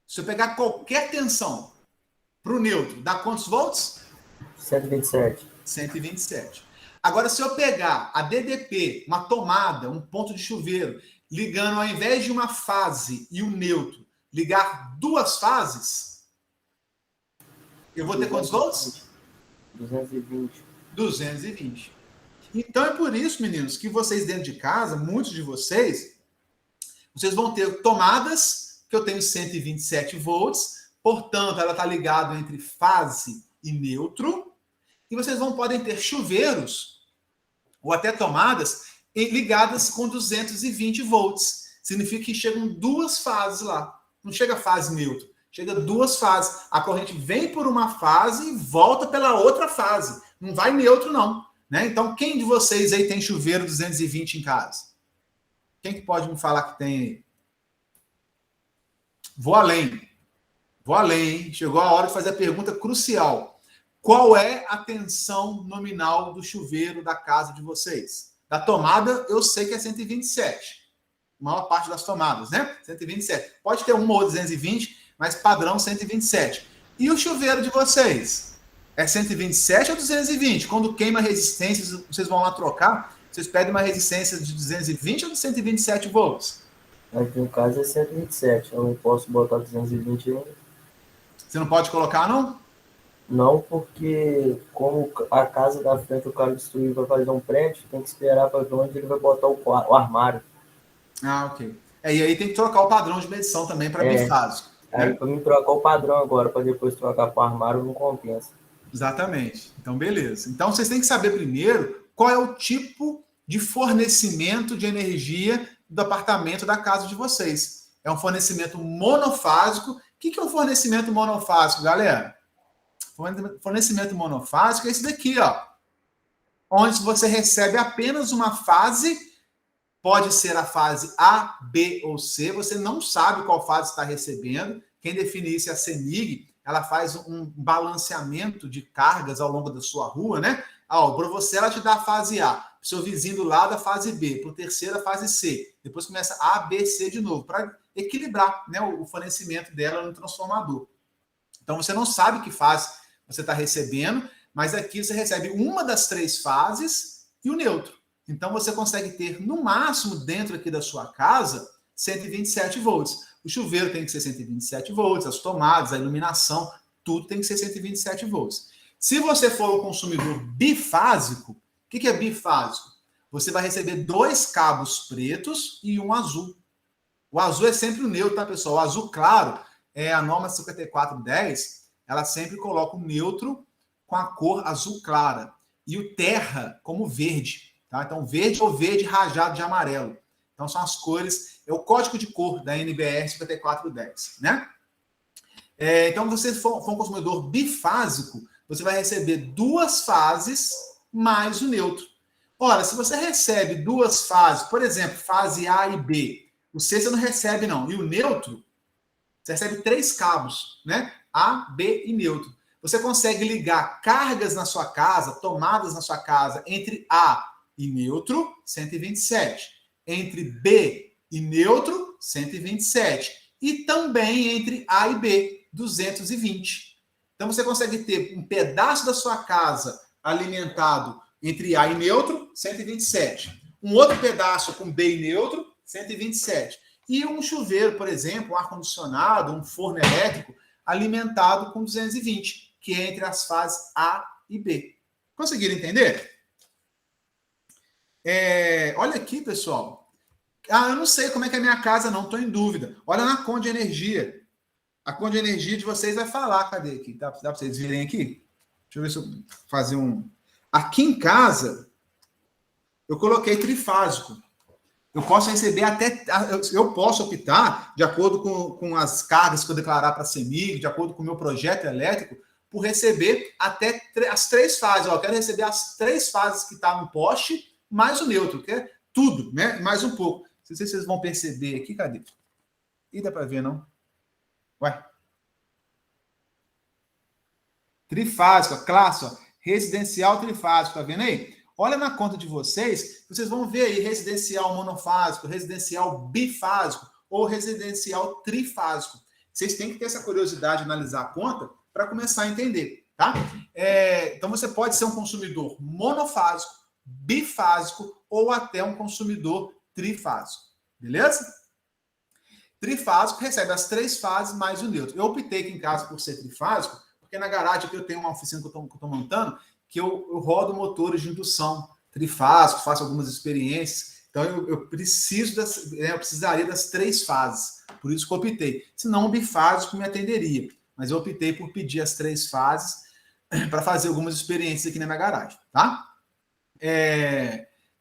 Se eu pegar qualquer tensão para o neutro, dá quantos volts? 127. 127. Agora, se eu pegar a DDP, uma tomada, um ponto de chuveiro, ligando ao invés de uma fase e o neutro, ligar duas fases, eu vou ter quantos volts? 220. 220. Então é por isso, meninos, que vocês dentro de casa, muitos de vocês vão ter tomadas que eu tenho 127 volts, portanto, ela está ligada entre fase e neutro, e vocês podem ter chuveiros ou até tomadas ligadas com 220 volts. Significa que chegam duas fases lá. Não chega fase neutro, chega duas fases. A corrente vem por uma fase e volta pela outra fase. Não vai neutro, não. Né? Então, quem de vocês aí tem chuveiro 220 em casa? Quem que pode me falar que tem aí? Vou além, hein? Chegou a hora de fazer a pergunta crucial. Qual é a tensão nominal do chuveiro da casa de vocês? Da tomada, eu sei que é 127. A maior parte das tomadas, né? 127. Pode ter uma ou 220, mas padrão 127. E o chuveiro de vocês? É 127 ou 220? Quando queima a resistência, vocês vão lá trocar, vocês pedem uma resistência de 220 ou de 127 volts? Aqui no caso é 127. Eu não posso botar 220 ainda. Você não pode colocar, não? Não, porque como a casa da frente o cara destruiu vai fazer um prédio, tem que esperar para ver onde ele vai botar o armário. Ah, ok. E aí tem que trocar o padrão de medição também para bifásico. Aí para mim trocar o padrão agora, para depois trocar para o armário, não compensa. Exatamente. Então, beleza. Então, vocês têm que saber primeiro qual é o tipo de fornecimento de energia do apartamento da casa de vocês. É um fornecimento monofásico. O que é um fornecimento monofásico, galera? Fornecimento monofásico é esse daqui, ó. Onde você recebe apenas uma fase, pode ser a fase A, B ou C, você não sabe qual fase está recebendo. Quem define isso é a CEMIG, ela faz um balanceamento de cargas ao longo da sua rua, né? Para você ela te dá a fase A, para o seu vizinho do lado a fase B, para o terceiro a fase C, depois começa A, B, C de novo, para equilibrar, né, o fornecimento dela no transformador. Então você não sabe que fase você está recebendo, mas aqui você recebe uma das três fases e o neutro. Então você consegue ter, no máximo, dentro aqui da sua casa, 127 volts. O chuveiro tem que ser 127 volts, as tomadas, a iluminação, tudo tem que ser 127 volts. Se você for um consumidor bifásico, o que é bifásico? Você vai receber dois cabos pretos e um azul. O azul é sempre o neutro, tá, pessoal? O azul claro é a norma 5410, ela sempre coloca o neutro com a cor azul clara e o terra como verde, tá? Então, verde ou verde rajado de amarelo. Então, são as cores, é o código de cor da NBR 5410, né? Então, se você for um consumidor bifásico, você vai receber duas fases mais o neutro. Ora, se você recebe duas fases, por exemplo, fase A e B, o C você não recebe, não. E o neutro, você recebe três cabos, né? A, B e neutro. Você consegue ligar cargas na sua casa, tomadas na sua casa, entre A e neutro, 127. Entre B e neutro, 127. E também entre A e B, 220. Então você consegue ter um pedaço da sua casa alimentado entre A e neutro, 127. Um outro pedaço com B e neutro, 127. E um chuveiro, por exemplo, um ar-condicionado, um forno elétrico, alimentado com 220, que é entre as fases A e B. Conseguiram entender? Olha aqui, pessoal. Ah, eu não sei como é que é a minha casa, não, estou em dúvida. Olha na conta de energia. A conta de energia de vocês vai falar. Cadê aqui? Dá para vocês virem aqui? Deixa eu ver se eu fazer um... Aqui em casa, eu coloquei trifásico. Eu posso receber até... Eu posso optar, de acordo com as cargas que eu declarar para a CEMIG, de acordo com o meu projeto elétrico, por receber até as 3 fases. Ó, eu quero receber as 3 fases que estão no poste, mais o neutro, que é tudo, né? Mais um pouco. Não sei se vocês vão perceber aqui. Cadê? Ih, dá para ver, não? Ué. Trifásico, classe, ó, residencial trifásico, tá vendo aí? Olha na conta de vocês, vocês vão ver aí residencial monofásico, residencial bifásico ou residencial trifásico. Vocês têm que ter essa curiosidade de analisar a conta para começar a entender, tá? Então você pode ser um consumidor monofásico, bifásico ou até um consumidor trifásico, beleza? Trifásico recebe as 3 fases mais o neutro. Eu optei aqui em casa por ser trifásico, porque na garagem aqui eu tenho uma oficina que eu estou montando, que eu rodo motores de indução trifásico, faço algumas experiências. Então eu precisaria das 3 fases. Por isso que eu optei. Senão o bifásico me atenderia. Mas eu optei por pedir as 3 fases para fazer algumas experiências aqui na minha garagem, tá?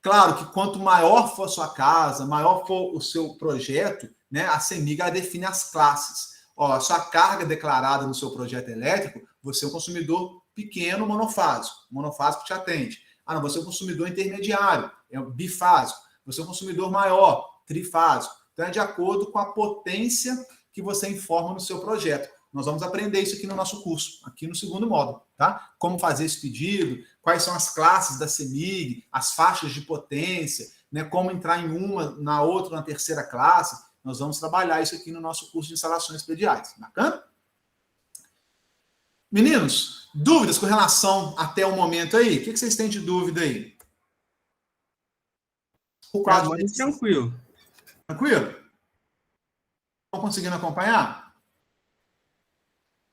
Claro que quanto maior for a sua casa, maior for o seu projeto, né, a CEMIG ela define as classes. Ó, a sua carga declarada no seu projeto elétrico, você é um consumidor pequeno monofásico. Monofásico te atende. Ah, não, você é um consumidor intermediário, é um bifásico. Você é um consumidor maior, trifásico. Então, é de acordo com a potência que você informa no seu projeto. Nós vamos aprender isso aqui no nosso curso, aqui no segundo módulo, tá? Como fazer esse pedido, quais são as classes da CEMIG, as faixas de potência, né? Como entrar em uma, na outra, na terceira classe. Nós vamos trabalhar isso aqui no nosso curso de instalações prediais. Bacana? Meninos, dúvidas com relação até o momento aí? O que vocês têm de dúvida aí? O quadro muito tranquilo. Tranquilo? Estão conseguindo acompanhar?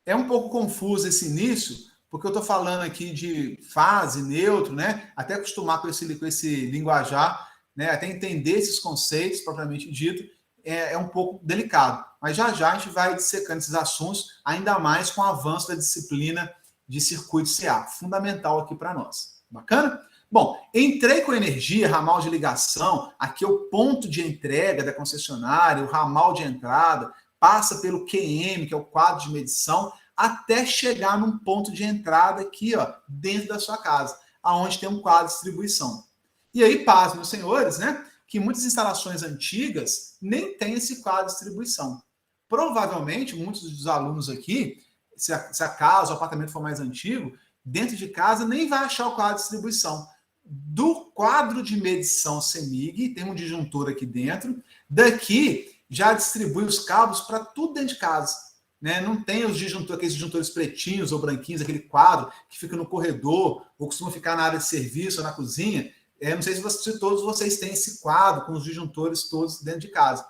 É um pouco confuso esse início, porque eu estou falando aqui de fase, neutro, né? Até acostumar com esse linguajar, né? Até entender esses conceitos, propriamente dito, é um pouco delicado. Mas já a gente vai dissecando esses assuntos, ainda mais com o avanço da disciplina de circuito CA, fundamental aqui para nós. Bacana? Bom, entrei com energia, ramal de ligação, aqui é o ponto de entrega da concessionária, o ramal de entrada, passa pelo QM, que é o quadro de medição, até chegar num ponto de entrada aqui, ó, dentro da sua casa, aonde tem um quadro de distribuição. E aí, paz, meus senhores, né? Que muitas instalações antigas nem têm esse quadro de distribuição. Provavelmente, muitos dos alunos aqui, se a casa, o apartamento for mais antigo, dentro de casa nem vai achar o quadro de distribuição. Do quadro de medição CEMIG, tem um disjuntor aqui dentro, daqui já distribui os cabos para tudo dentro de casa. Né? Não tem os disjuntores, aqueles disjuntores pretinhos ou branquinhos, aquele quadro que fica no corredor, ou costuma ficar na área de serviço ou na cozinha. Não sei se todos vocês têm esse quadro com os disjuntores todos dentro de casa.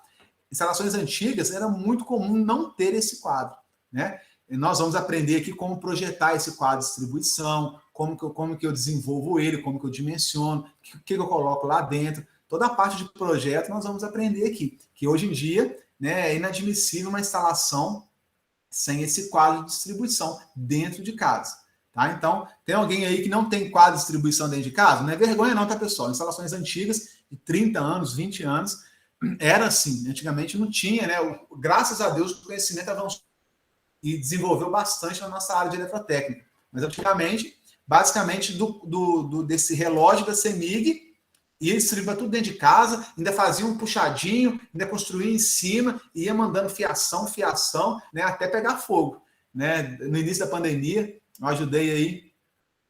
Instalações antigas era muito comum não ter esse quadro. Né? E nós vamos aprender aqui como projetar esse quadro de distribuição, como que eu desenvolvo ele, como que eu dimensiono, o que eu coloco lá dentro. Toda a parte de projeto nós vamos aprender aqui, que hoje em dia, né, é inadmissível uma instalação sem esse quadro de distribuição dentro de casa. Tá? Então, tem alguém aí que não tem quadro de distribuição dentro de casa? Não é vergonha não, tá, pessoal? Instalações antigas, de 30 anos, 20 anos, era assim. Antigamente não tinha, né? Graças a Deus, o conhecimento avançou e desenvolveu bastante na nossa área de eletrotécnica. Mas antigamente, basicamente, desse relógio da CEMIG, ia distribuir tudo dentro de casa, ainda fazia um puxadinho, ainda construía em cima, ia mandando fiação, né, até pegar fogo. Né? No início da pandemia, eu ajudei aí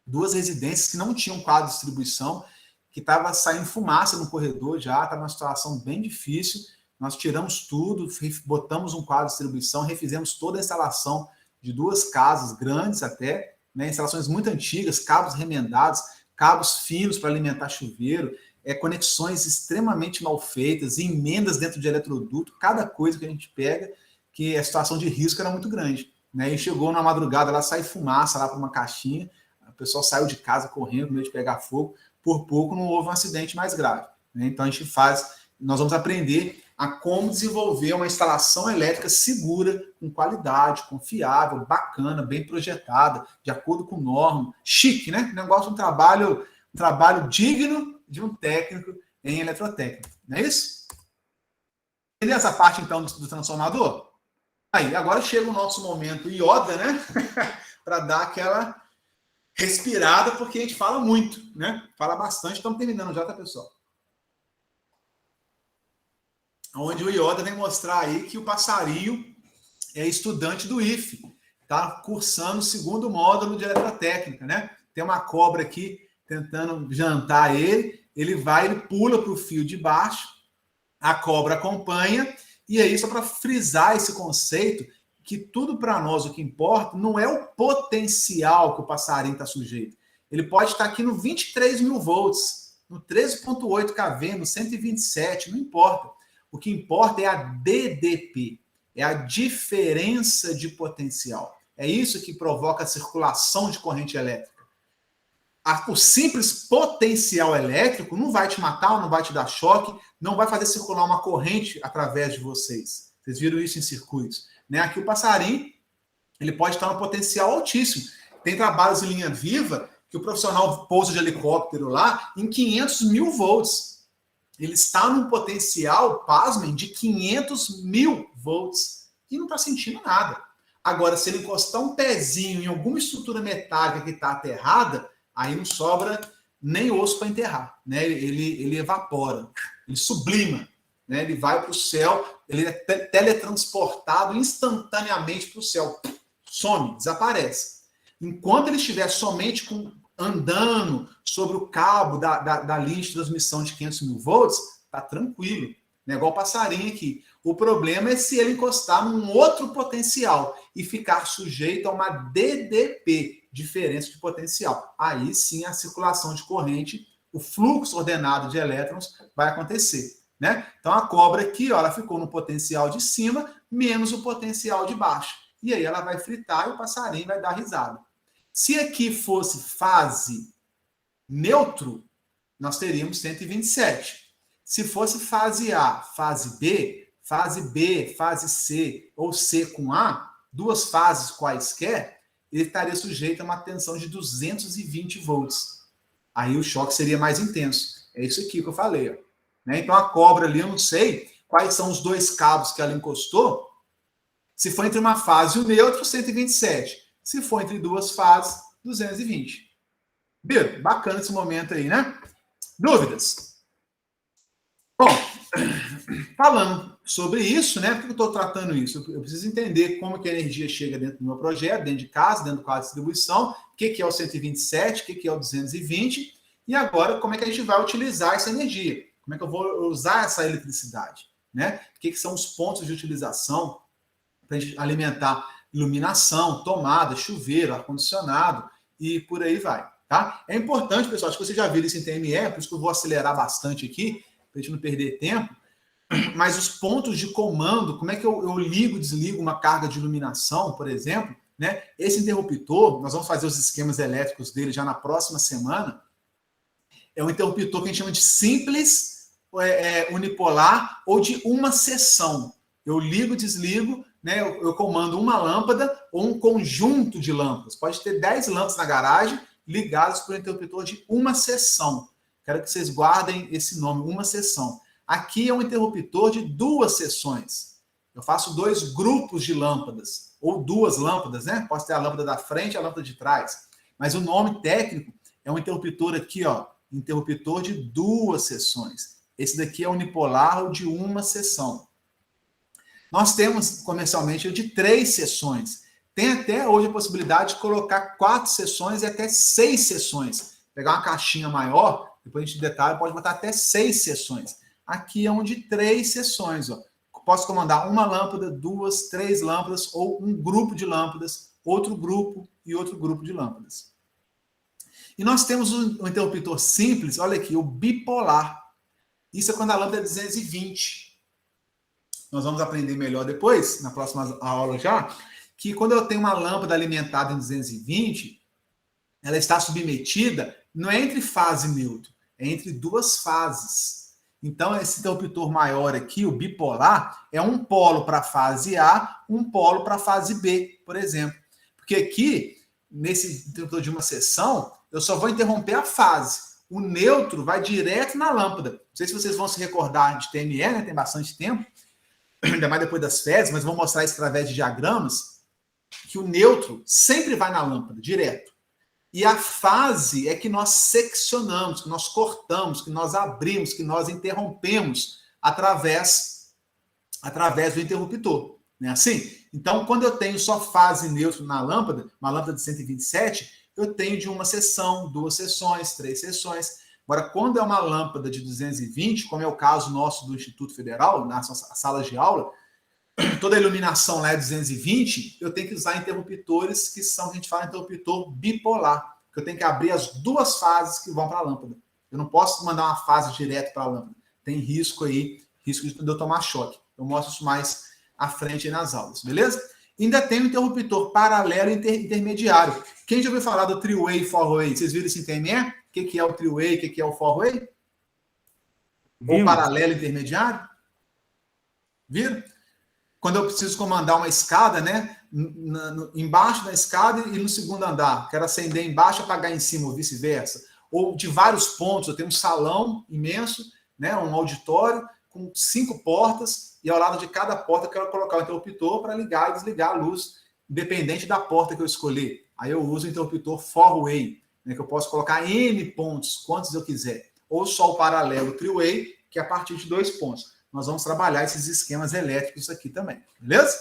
2 residências que não tinham quadro de distribuição, que estava saindo fumaça no corredor já, estava uma situação bem difícil. Nós tiramos tudo, botamos um quadro de distribuição, refizemos toda a instalação de 2 casas grandes até, né, instalações muito antigas, cabos remendados, cabos finos para alimentar chuveiro, conexões extremamente mal feitas, emendas dentro de eletroduto, cada coisa que a gente pega, que a situação de risco era muito grande. Né? E chegou na madrugada, lá sai fumaça lá para uma caixinha, o pessoal saiu de casa correndo, com medo de pegar fogo, por pouco não houve um acidente mais grave. Né? Então a gente faz nós vamos aprender a como desenvolver uma instalação elétrica segura, com qualidade, confiável, bacana, bem projetada, de acordo com norma, chique, né? Negócio de um trabalho digno de um técnico em eletrotécnica. Não é isso? Entendeu essa parte, então, do transformador? Aí, agora chega o nosso momento Yoda, né? Para dar aquela respirada, porque a gente fala muito, né? Fala bastante. Estamos terminando já, tá, pessoal? Onde o Yoda vem mostrar aí que o passarinho é estudante do IFE, tá cursando o segundo módulo de eletrotécnica, né? Tem uma cobra aqui tentando jantar ele pula para o fio de baixo, a cobra acompanha, e aí, só para frisar esse conceito, que tudo para nós, o que importa, não é o potencial que o passarinho está sujeito. Ele pode estar aqui no 23 mil volts, no 13.8 kV, no 127, não importa. O que importa é a DDP, é a diferença de potencial. É isso que provoca a circulação de corrente elétrica. O simples potencial elétrico não vai te matar, não vai te dar choque, não vai fazer circular uma corrente através de vocês. Vocês viram isso em circuitos, né? Aqui o passarinho, ele pode estar no potencial altíssimo. Tem trabalhos em linha viva que o profissional pousa de helicóptero lá em 500 mil volts. Ele está num potencial, pasmem, de 500 mil volts e não está sentindo nada. Agora, se ele encostar um pezinho em alguma estrutura metálica que está aterrada, aí não sobra nem osso para enterrar, né? Ele evapora, ele sublima, né? Ele vai para o céu, ele é teletransportado instantaneamente para o céu, some, desaparece. Enquanto ele estiver somente andando sobre o cabo da linha de transmissão de 500 mil volts, tá tranquilo, né? Igual o passarinho aqui. O problema é se ele encostar num outro potencial e ficar sujeito a uma DDP, diferença de potencial. Aí sim a circulação de corrente, o fluxo ordenado de elétrons vai acontecer, né? Então a cobra aqui, ó, ela ficou no potencial de cima menos o potencial de baixo. E aí ela vai fritar e o passarinho vai dar risada. Se aqui fosse fase neutro, nós teríamos 127. Se fosse fase A, fase B, fase C ou C com A, duas fases quaisquer, ele estaria sujeito a uma tensão de 220 volts. Aí o choque seria mais intenso. É isso aqui que eu falei. Ó. Né? Então a cobra ali, eu não sei quais são os dois cabos que ela encostou. Se for entre uma fase e o neutro, 127. Se for entre duas fases, 220. Beleza? Bacana esse momento aí, né? Dúvidas? Bom, falando sobre isso, né? Por que eu estou tratando isso? Eu preciso entender como que a energia chega dentro do meu projeto, dentro de casa, dentro do quadro de distribuição, o que é o 127, o que é o 220, e agora como é que a gente vai utilizar essa energia? Como é que eu vou usar essa eletricidade? Né? O que são os pontos de utilização para a gente alimentar iluminação, tomada, chuveiro, ar-condicionado e por aí vai. Tá? É importante, pessoal, acho que vocês já viram isso em TME, por isso que eu vou acelerar bastante aqui, para a gente não perder tempo, mas os pontos de comando, como é que eu ligo e desligo uma carga de iluminação, por exemplo, né? Esse interruptor, nós vamos fazer os esquemas elétricos dele já na próxima semana, é um interruptor que a gente chama de simples unipolar ou de uma seção. Eu ligo, desligo, né? Eu comando uma lâmpada ou um conjunto de lâmpadas. Pode ter 10 lâmpadas na garagem ligadas por um interruptor de uma seção. Quero que vocês guardem esse nome, uma seção. Aqui é um interruptor de duas seções. Eu faço 2 grupos de lâmpadas, ou 2 lâmpadas, né? Posso ter a lâmpada da frente e a lâmpada de trás. Mas o nome técnico é um interruptor aqui, ó, interruptor de 2 seções. Esse daqui é unipolar ou de uma seção. Nós temos comercialmente de 3 seções. Tem até hoje a possibilidade de colocar 4 seções e até 6 seções. Pegar uma caixinha maior, depois a gente detalha, pode botar até 6 seções. Aqui é um de 3 seções. Ó. Posso comandar uma lâmpada, 2, 3 lâmpadas, ou um grupo de lâmpadas, outro grupo e outro grupo de lâmpadas. E nós temos um interruptor simples, olha aqui, o bipolar. Isso é quando a lâmpada é 220. Nós vamos aprender melhor depois, na próxima aula já, que quando eu tenho uma lâmpada alimentada em 220, ela está submetida, não é entre fase e neutro, é entre 2 fases. Então, esse interruptor maior aqui, o bipolar, é um polo para a fase A, um polo para a fase B, por exemplo. Porque aqui, nesse interruptor de uma seção, eu só vou interromper a fase. O neutro vai direto na lâmpada. Não sei se vocês vão se recordar de TME, né? Tem bastante tempo, ainda mais depois das férias, mas vou mostrar isso através de diagramas, que o neutro sempre vai na lâmpada, direto. E a fase é que nós seccionamos, que nós cortamos, que nós abrimos, que nós interrompemos através do interruptor. Não é assim? Então, quando eu tenho só fase e neutro na lâmpada, uma lâmpada de 127, eu tenho de uma seção, 2 sessões, 3 sessões. Agora, quando é uma lâmpada de 220, como é o caso nosso do Instituto Federal, nas salas de aula, toda a iluminação lá é 220, eu tenho que usar interruptores que são, a gente fala, interruptor bipolar, que eu tenho que abrir as 2 fases que vão para a lâmpada. Eu não posso mandar uma fase direto para a lâmpada. Tem risco aí, risco de eu tomar choque. Eu mostro isso mais à frente aí nas aulas, beleza? Ainda tem o interruptor paralelo e intermediário. Quem já ouviu falar do three-way e four-way? Vocês viram isso em TME? O que é o three-way, o que é o four-way? Ou paralelo e intermediário? Viram? Quando eu preciso comandar uma escada, né? Embaixo da escada e no segundo andar. Quero acender embaixo e apagar em cima, ou vice-versa. Ou de vários pontos. Eu tenho um salão imenso, né? Um auditório com 5 portas, e ao lado de cada porta eu quero colocar o interruptor para ligar e desligar a luz, independente da porta que eu escolher. Aí eu uso o interruptor four-way, né? Que eu posso colocar N pontos, quantos eu quiser. Ou só o paralelo three-way, que é a partir de 2 pontos. Nós vamos trabalhar esses esquemas elétricos aqui também, beleza?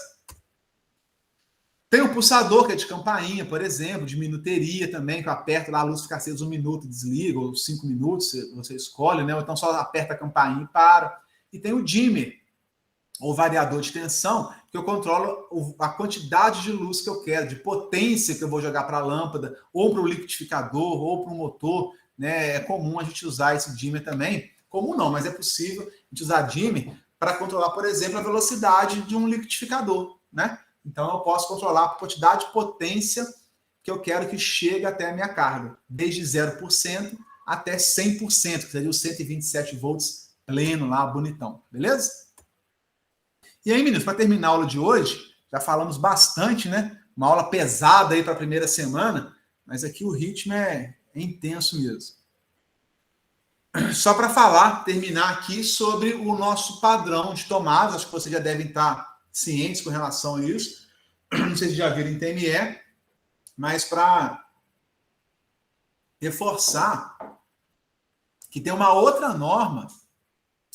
Tem o pulsador, que é de campainha, por exemplo, de minuteria também, que eu aperto lá, a luz fica acesa 1 minuto e desliga, ou 5 minutos, você escolhe, né? Ou então só aperta a campainha e para. E tem o dimmer, ou variador de tensão, que eu controlo a quantidade de luz que eu quero, de potência que eu vou jogar para a lâmpada, ou para o liquidificador, ou para o motor, né? É comum a gente usar esse dimmer também. Comum não, mas é possível a gente usar dimmer para controlar, por exemplo, a velocidade de um liquidificador, né? Então eu posso controlar a quantidade de potência que eu quero que chegue até a minha carga, desde 0% até 100%, que seria os 127 volts pleno lá, bonitão, beleza? E aí, meninos, para terminar a aula de hoje, já falamos bastante, né? Uma aula pesada aí para a primeira semana, mas aqui o ritmo é intenso mesmo. Só para falar, terminar aqui sobre o nosso padrão de tomadas, acho que vocês já devem estar cientes com relação a isso. Não sei se já viram em TME, mas para reforçar que tem uma outra norma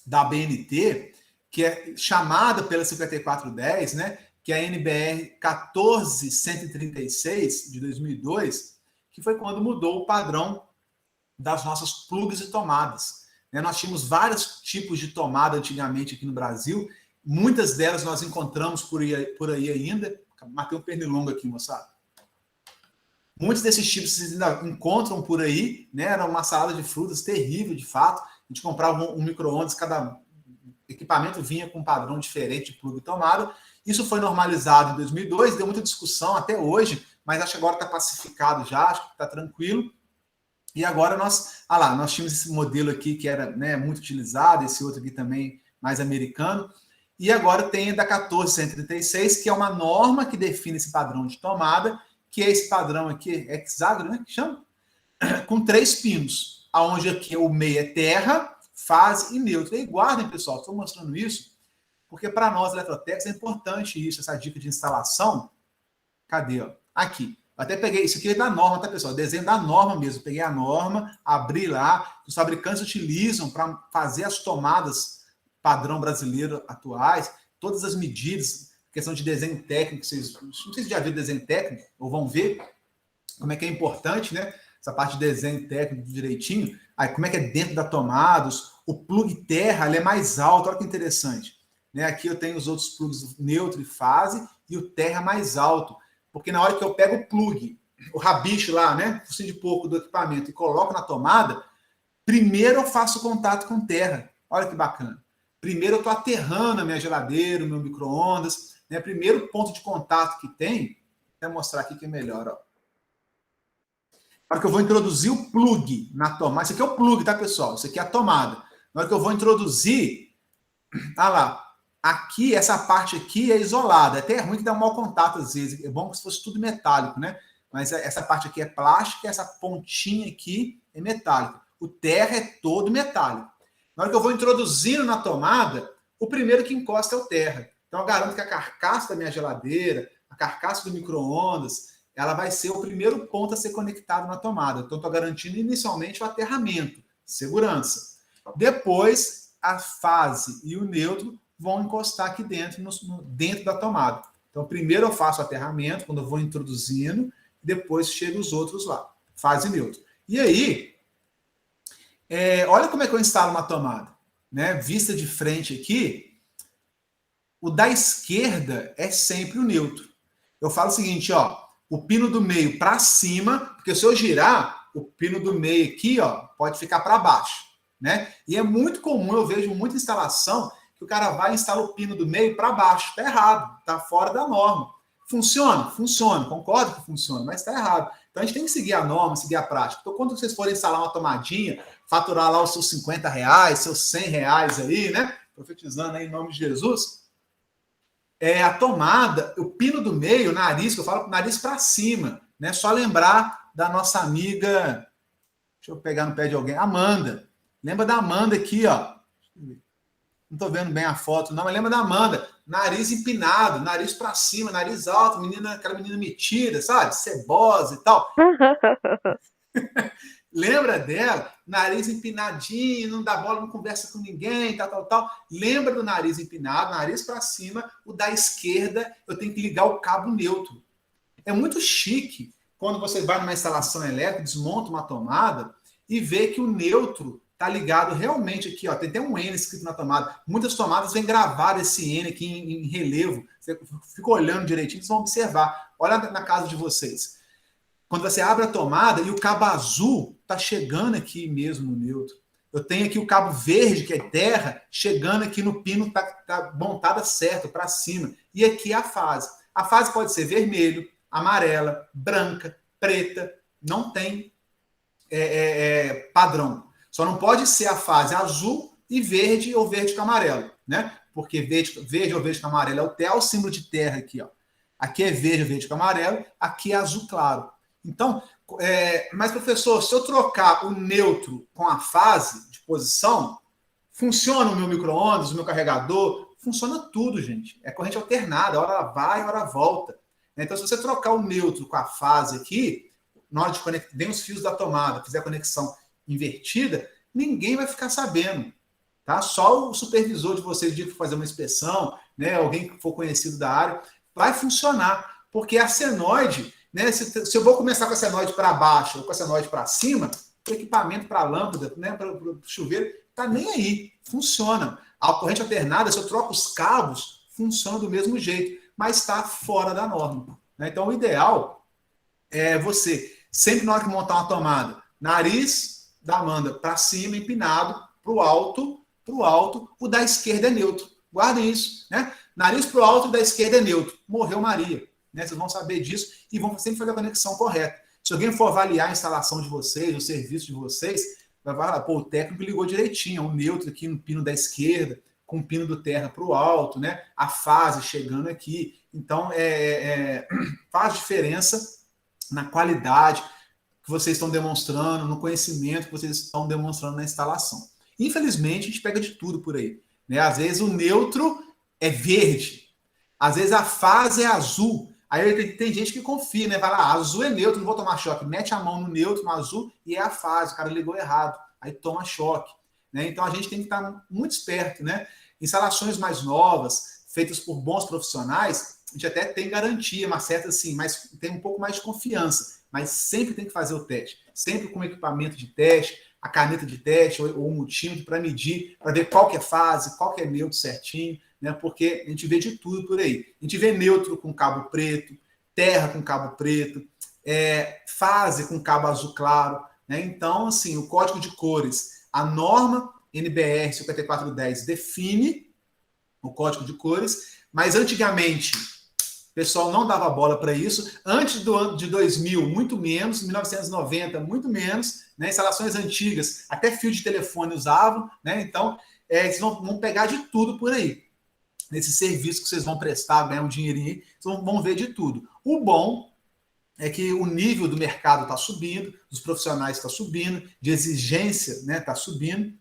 da BNT, que é chamada pela 5410, né, que é a NBR 14136, de 2002, que foi quando mudou o padrão das nossas plugs e tomadas. Nós tínhamos vários tipos de tomada antigamente aqui no Brasil, muitas delas nós encontramos por aí ainda. Matei um pernilongo aqui, moçada. Muitos desses tipos vocês ainda encontram por aí, né? Era uma salada de frutas terrível, de fato. A gente comprava um micro-ondas, cada equipamento vinha com um padrão diferente de plug e tomada. Isso foi normalizado em 2002, deu muita discussão até hoje, mas acho que agora está pacificado já, acho que está tranquilo. E agora nós tínhamos esse modelo aqui que era, né, muito utilizado, esse outro aqui também mais americano. E agora tem a da 14136, que é uma norma que define esse padrão de tomada, que é esse padrão aqui, hexágono, né, que chama? Com 3 pinos, onde aqui o meio é terra, fase e neutro. E guardem, pessoal, estou mostrando isso, porque para nós, eletrotécnicos, é importante isso, essa dica de instalação. Cadê? Ó? Aqui. Eu até peguei, isso aqui é da norma, tá, pessoal? Desenho da norma mesmo. Peguei a norma, abri lá, os fabricantes utilizam para fazer as tomadas padrão brasileiro atuais, todas as medidas, questão de desenho técnico, vocês não sei se já viram desenho técnico, ou vão ver como é que é importante, né? Essa parte de desenho técnico direitinho, aí como é que é dentro da tomadas, o plug terra, ele é mais alto, olha que interessante. Né? Aqui eu tenho os outros plugs neutro e fase, e o terra mais alto, porque na hora que eu pego o plug, o rabicho lá, né? Focinho de porco do equipamento, e coloco na tomada, primeiro eu faço contato com terra, olha que bacana. Primeiro eu estou aterrando a minha geladeira, o meu micro-ondas. Né? Primeiro ponto de contato que tem, vou mostrar aqui que é melhor. Ó. Na hora que eu vou introduzir o plug na tomada, isso aqui é o plug, tá, pessoal? Isso aqui é a tomada. Na hora que eu vou introduzir, lá, aqui, essa parte aqui é isolada. Até é ruim que dá um mau contato às vezes. É bom que se fosse tudo metálico, né? Mas essa parte aqui é plástica, essa pontinha aqui é metálica. O terra é todo metálico. Na hora que eu vou introduzindo na tomada, o primeiro que encosta é o terra. Então eu garanto que a carcaça da minha geladeira, a carcaça do micro-ondas, ela vai ser o primeiro ponto a ser conectado na tomada. Então estou garantindo inicialmente o aterramento, segurança. Depois, a fase e o neutro vão encostar aqui dentro, dentro da tomada. Então primeiro eu faço o aterramento, quando eu vou introduzindo, depois chegam os outros lá, fase e neutro. E aí, olha como é que eu instalo uma tomada, né? Vista de frente aqui, o da esquerda é sempre o neutro. Eu falo o seguinte, ó, o pino do meio para cima, porque se eu girar, o pino do meio aqui, ó, pode ficar para baixo, né? E é muito comum, eu vejo muita instalação que o cara vai e instala o pino do meio para baixo. Tá errado, tá fora da norma. Funciona? Funciona, concordo que funciona, mas está errado. Então a gente tem que seguir a norma, seguir a prática. Então quando vocês forem instalar uma tomadinha, faturar lá os seus R$50, seus R$100 aí, né? Profetizando aí em nome de Jesus. A tomada, o pino do meio, o nariz, que eu falo, nariz para cima, né? Só lembrar da nossa amiga, deixa eu pegar no pé de alguém, Amanda. Lembra da Amanda aqui, ó. Não estou vendo bem a foto, não, mas lembra da Amanda. Nariz empinado, nariz para cima, nariz alto, aquela menina metida, sabe? Cebosa e tal. Lembra dela? Nariz empinadinho, não dá bola, não conversa com ninguém, tal. Lembra do nariz empinado, nariz para cima, o da esquerda, eu tenho que ligar o cabo neutro. É muito chique quando você vai numa instalação elétrica, desmonta uma tomada e vê que o neutro tá ligado realmente aqui, ó. Tem até um N escrito na tomada. Muitas tomadas vêm gravado esse N aqui em relevo. Você fica olhando direitinho, vocês vão observar. Olha na casa de vocês. Quando você abre a tomada e o cabo azul tá chegando aqui mesmo no neutro. Eu tenho aqui o cabo verde, que é terra, chegando aqui no pino, tá montada certo, para cima. E aqui é a fase. A fase pode ser vermelho, amarela, branca, preta. Não tem padrão. Só não pode ser a fase azul e verde ou verde com amarelo, né? Porque verde ou verde com amarelo é o terra, o símbolo de terra aqui, ó. Aqui é verde ou verde com amarelo, aqui é azul claro. Então, mas professor, se eu trocar o neutro com a fase de posição, funciona o meu micro-ondas, o meu carregador? Funciona tudo, gente. É corrente alternada, hora vai, hora volta. Então, se você trocar o neutro com a fase aqui, na hora de conectar, vem os fios da tomada, fizer a conexão invertida, ninguém vai ficar sabendo, tá? Só o supervisor de vocês de fazer uma inspeção, né? Alguém que for conhecido da área, vai funcionar, porque a senoide, né? Se eu vou começar com a senoide para baixo ou com a senoide para cima, o equipamento para a lâmpada, né? Para o chuveiro, tá nem aí, funciona. A corrente alternada, se eu troco os cabos, funciona do mesmo jeito, mas está fora da norma, né? Então o ideal é você sempre na hora que montar uma tomada, nariz da Amanda para cima, empinado, para o alto, o da esquerda é neutro. Guardem isso, né? Nariz para o alto, o da esquerda é neutro. Morreu Maria, né? Vocês vão saber disso e vão sempre fazer a conexão correta. Se alguém for avaliar a instalação de vocês, o serviço de vocês, vai falar, pô, o técnico ligou direitinho, o neutro aqui no pino da esquerda, com o pino do terra para o alto, né? A fase chegando aqui. Então, faz diferença na qualidade que vocês estão demonstrando, no conhecimento que vocês estão demonstrando na instalação. Infelizmente, a gente pega de tudo por aí, né? Às vezes o neutro é verde, às vezes a fase é azul. Aí tem gente que confia, né? Vai lá, azul é neutro, não vou tomar choque. Mete a mão no neutro, no azul, e é a fase, o cara ligou errado. Aí toma choque, né? Então a gente tem que estar muito esperto, né? Instalações mais novas, feitas por bons profissionais, a gente até tem garantia, uma certa assim, mas tem um pouco mais de confiança. Mas sempre tem que fazer o teste. Sempre com equipamento de teste, a caneta de teste ou o multímetro para medir, para ver qual que é fase, qual que é neutro certinho, né? Porque a gente vê de tudo por aí. A gente vê neutro com cabo preto, terra com cabo preto, fase com cabo azul claro, né? Então, assim, o código de cores, a norma NBR 5410 define o código de cores, mas antigamente O pessoal não dava bola para isso. Antes do ano de 2000, muito menos. Em 1990, muito menos. Né? Instalações antigas, até fio de telefone usavam. Né? Então, eles vão pegar de tudo por aí. Nesse serviço que vocês vão prestar, ganhar um dinheirinho aí, vocês vão ver de tudo. O bom é que o nível do mercado está subindo, dos profissionais está subindo, de exigência está subindo,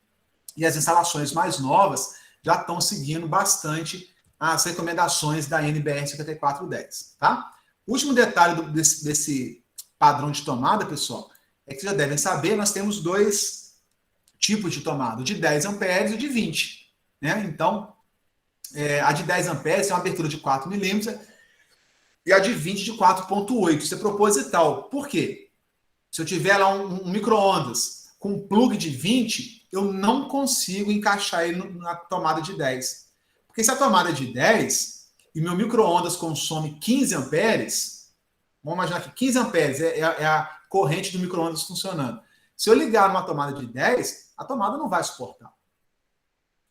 e as instalações mais novas já estão seguindo bastante as recomendações da NBR 5410. Tá? O último detalhe desse padrão de tomada, pessoal, é que vocês já devem saber, nós temos dois tipos de tomada, o de 10 amperes e o de 20. Né? Então, a de 10 amperes tem uma abertura de 4 milímetros e a de 20 de 4,8. Isso é proposital. Por quê? Se eu tiver lá um micro-ondas com um plug de 20, eu não consigo encaixar ele na tomada de 10. Porque se a tomada é de 10 e meu micro-ondas consome 15 amperes, vamos imaginar que 15 amperes é a corrente do micro-ondas funcionando. Se eu ligar numa tomada de 10, a tomada não vai suportar.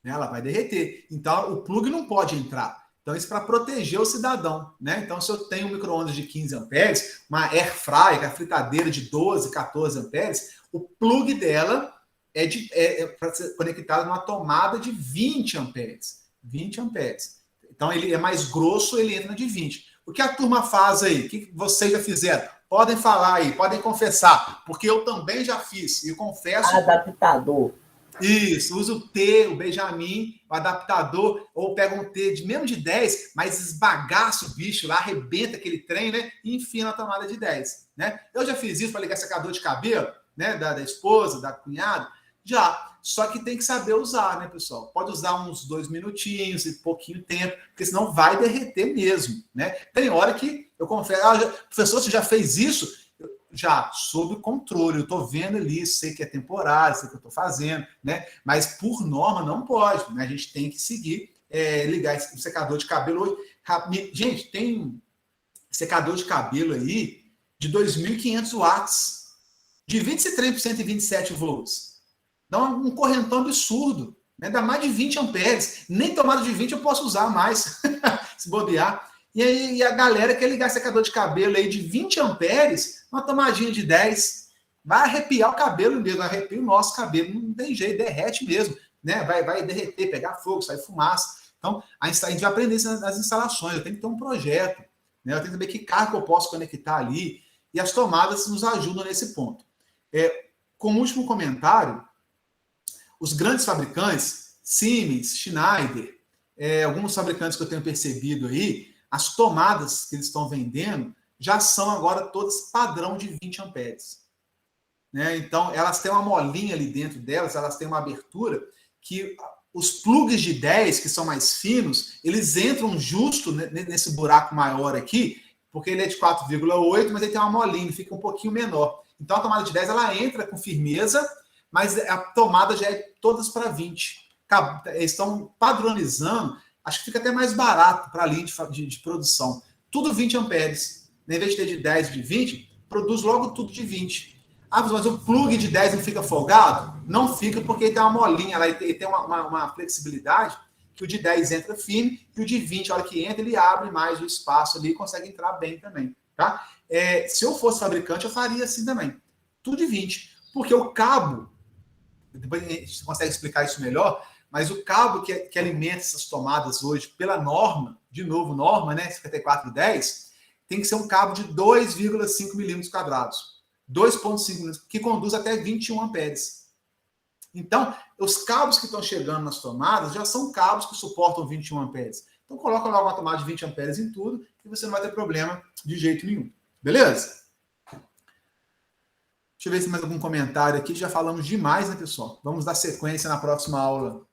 Ela vai derreter. Então, o plug não pode entrar. Então, isso é para proteger o cidadão. Né? Então, se eu tenho um micro-ondas de 15 amperes, uma air fryer, a fritadeira de 12, 14 amperes, o plug dela é para ser conectado numa tomada de 20 amperes. 20 amperes. Então, ele é mais grosso, ele entra de 20. O que a turma faz aí? O que vocês já fizeram? Podem falar aí, podem confessar, porque eu também já fiz, e confesso... Adaptador. Isso, usa o T, o Benjamin, o adaptador, ou pega um T mesmo de 10, mas esbagaça o bicho lá, arrebenta aquele trem, né? E enfia na tomada de 10. Né? Eu já fiz isso para ligar secador de cabelo, né? Da esposa, da cunhada, já. Só que tem que saber usar, né, pessoal? Pode usar uns 2 minutinhos e pouquinho tempo, porque senão vai derreter mesmo, né? Tem hora que eu confesso, professor, você já fez isso? Já, sob controle, eu estou vendo ali, sei que é temporário, sei que eu estou fazendo, né? Mas por norma não pode, né? A gente tem que seguir, ligar esse secador de cabelo hoje. Gente, tem secador de cabelo aí de 2.500 watts, de 23 por 127 volts. Dá um correntão absurdo, né? Dá mais de 20 amperes. Nem tomada de 20 eu posso usar mais, se bobear. E aí a galera quer ligar secador de cabelo aí de 20 amperes, uma tomadinha de 10, vai arrepiar o cabelo mesmo, arrepia o nosso cabelo, não tem jeito, derrete mesmo, né? Vai derreter, pegar fogo, sair fumaça. Então, a gente vai aprender isso nas instalações, eu tenho que ter um projeto, né? Eu tenho que saber que carro eu posso conectar ali, e as tomadas nos ajudam nesse ponto. Como último comentário, os grandes fabricantes, Siemens, Schneider, alguns fabricantes que eu tenho percebido aí, as tomadas que eles estão vendendo já são agora todas padrão de 20 amperes. Né? Então, elas têm uma molinha ali dentro delas, elas têm uma abertura que os plugs de 10, que são mais finos, eles entram justo nesse buraco maior aqui, porque ele é de 4,8, mas ele tem uma molinha, ele fica um pouquinho menor. Então, a tomada de 10 ela entra com firmeza, mas a tomada já é todas para 20. Eles estão padronizando. Acho que fica até mais barato para a linha de produção. Tudo 20 amperes. Em vez de ter de 10 e de 20, produz logo tudo de 20. Mas o plug de 10 não fica folgado? Não fica, porque ele tem uma molinha lá, ele tem uma flexibilidade, que o de 10 entra firme, e o de 20, a hora que entra, ele abre mais o espaço ali e consegue entrar bem também. Tá? Se eu fosse fabricante, eu faria assim também. Tudo de 20. Porque o cabo, depois a gente consegue explicar isso melhor, mas o cabo que alimenta essas tomadas hoje, pela norma, de novo, norma, né, 5410, tem que ser um cabo de 2,5 milímetros quadrados. 2,5 milímetros, que conduz até 21 amperes. Então, os cabos que estão chegando nas tomadas já são cabos que suportam 21 amperes. Então, coloca logo uma tomada de 20 amperes em tudo e você não vai ter problema de jeito nenhum. Beleza? Deixa eu ver se tem mais algum comentário aqui. Já falamos demais, né, pessoal? Vamos dar sequência na próxima aula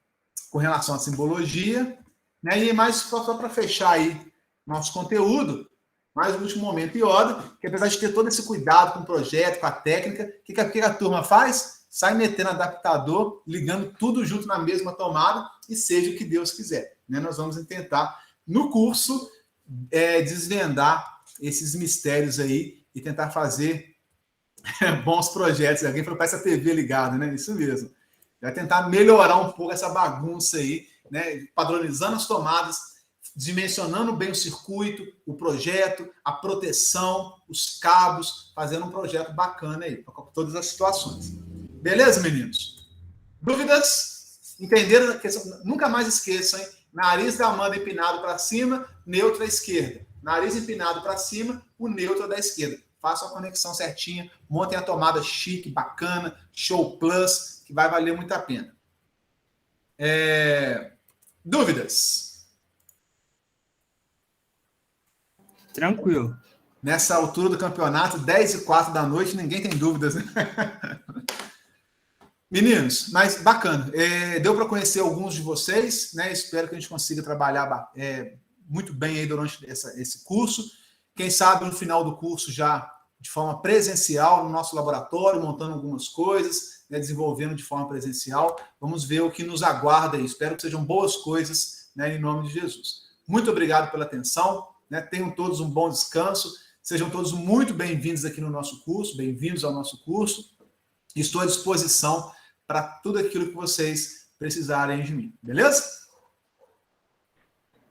com relação à simbologia, né? E mais só para fechar aí nosso conteúdo, mais um último momento Yoda, que apesar de ter todo esse cuidado com o projeto, com a técnica, o que a turma faz? Sai metendo adaptador, ligando tudo junto na mesma tomada e seja o que Deus quiser. Né? Nós vamos tentar, no curso, desvendar esses mistérios aí e tentar fazer bons projetos. Alguém falou para essa TV ligada, né? Isso mesmo. Vai tentar melhorar um pouco essa bagunça aí, né? Padronizando as tomadas, dimensionando bem o circuito, o projeto, a proteção, os cabos, fazendo um projeto bacana aí, para todas as situações. Beleza, meninos? Dúvidas? Entenderam a questão? Nunca mais esqueçam, hein? Nariz da Amanda empinado para cima, neutro à esquerda. Nariz empinado para cima, o neutro da esquerda. Façam a conexão certinha, montem a tomada chique, bacana, show plus, que vai valer muito a pena. Dúvidas? Tranquilo. Nessa altura do campeonato, 10h04 da noite, ninguém tem dúvidas, né? Meninos, mas bacana. Deu para conhecer alguns de vocês, né? Espero que a gente consiga trabalhar muito bem aí durante esse curso. Quem sabe no final do curso já de forma presencial no nosso laboratório, montando algumas coisas, né? Desenvolvendo de forma presencial. Vamos ver o que nos aguarda aí. Espero que sejam boas coisas, né? Em nome de Jesus. Muito obrigado pela atenção, né? Tenham todos um bom descanso. Sejam todos muito bem-vindos aqui no nosso curso, bem-vindos ao nosso curso. Estou à disposição para tudo aquilo que vocês precisarem de mim. Beleza?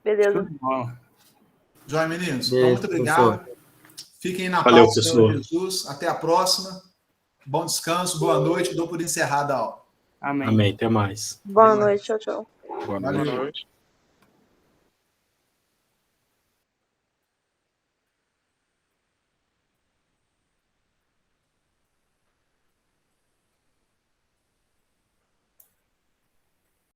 Beleza. Joia, meninos. Beijo, Então, muito obrigado. professor. Fiquem na Valeu, paz do Senhor pessoal. Jesus. Até a próxima. Bom descanso, boa noite. Dou por encerrada a aula. Amém. Amém. Até mais. Boa noite. Tchau, tchau. Boa Valeu. noite. Boa noite.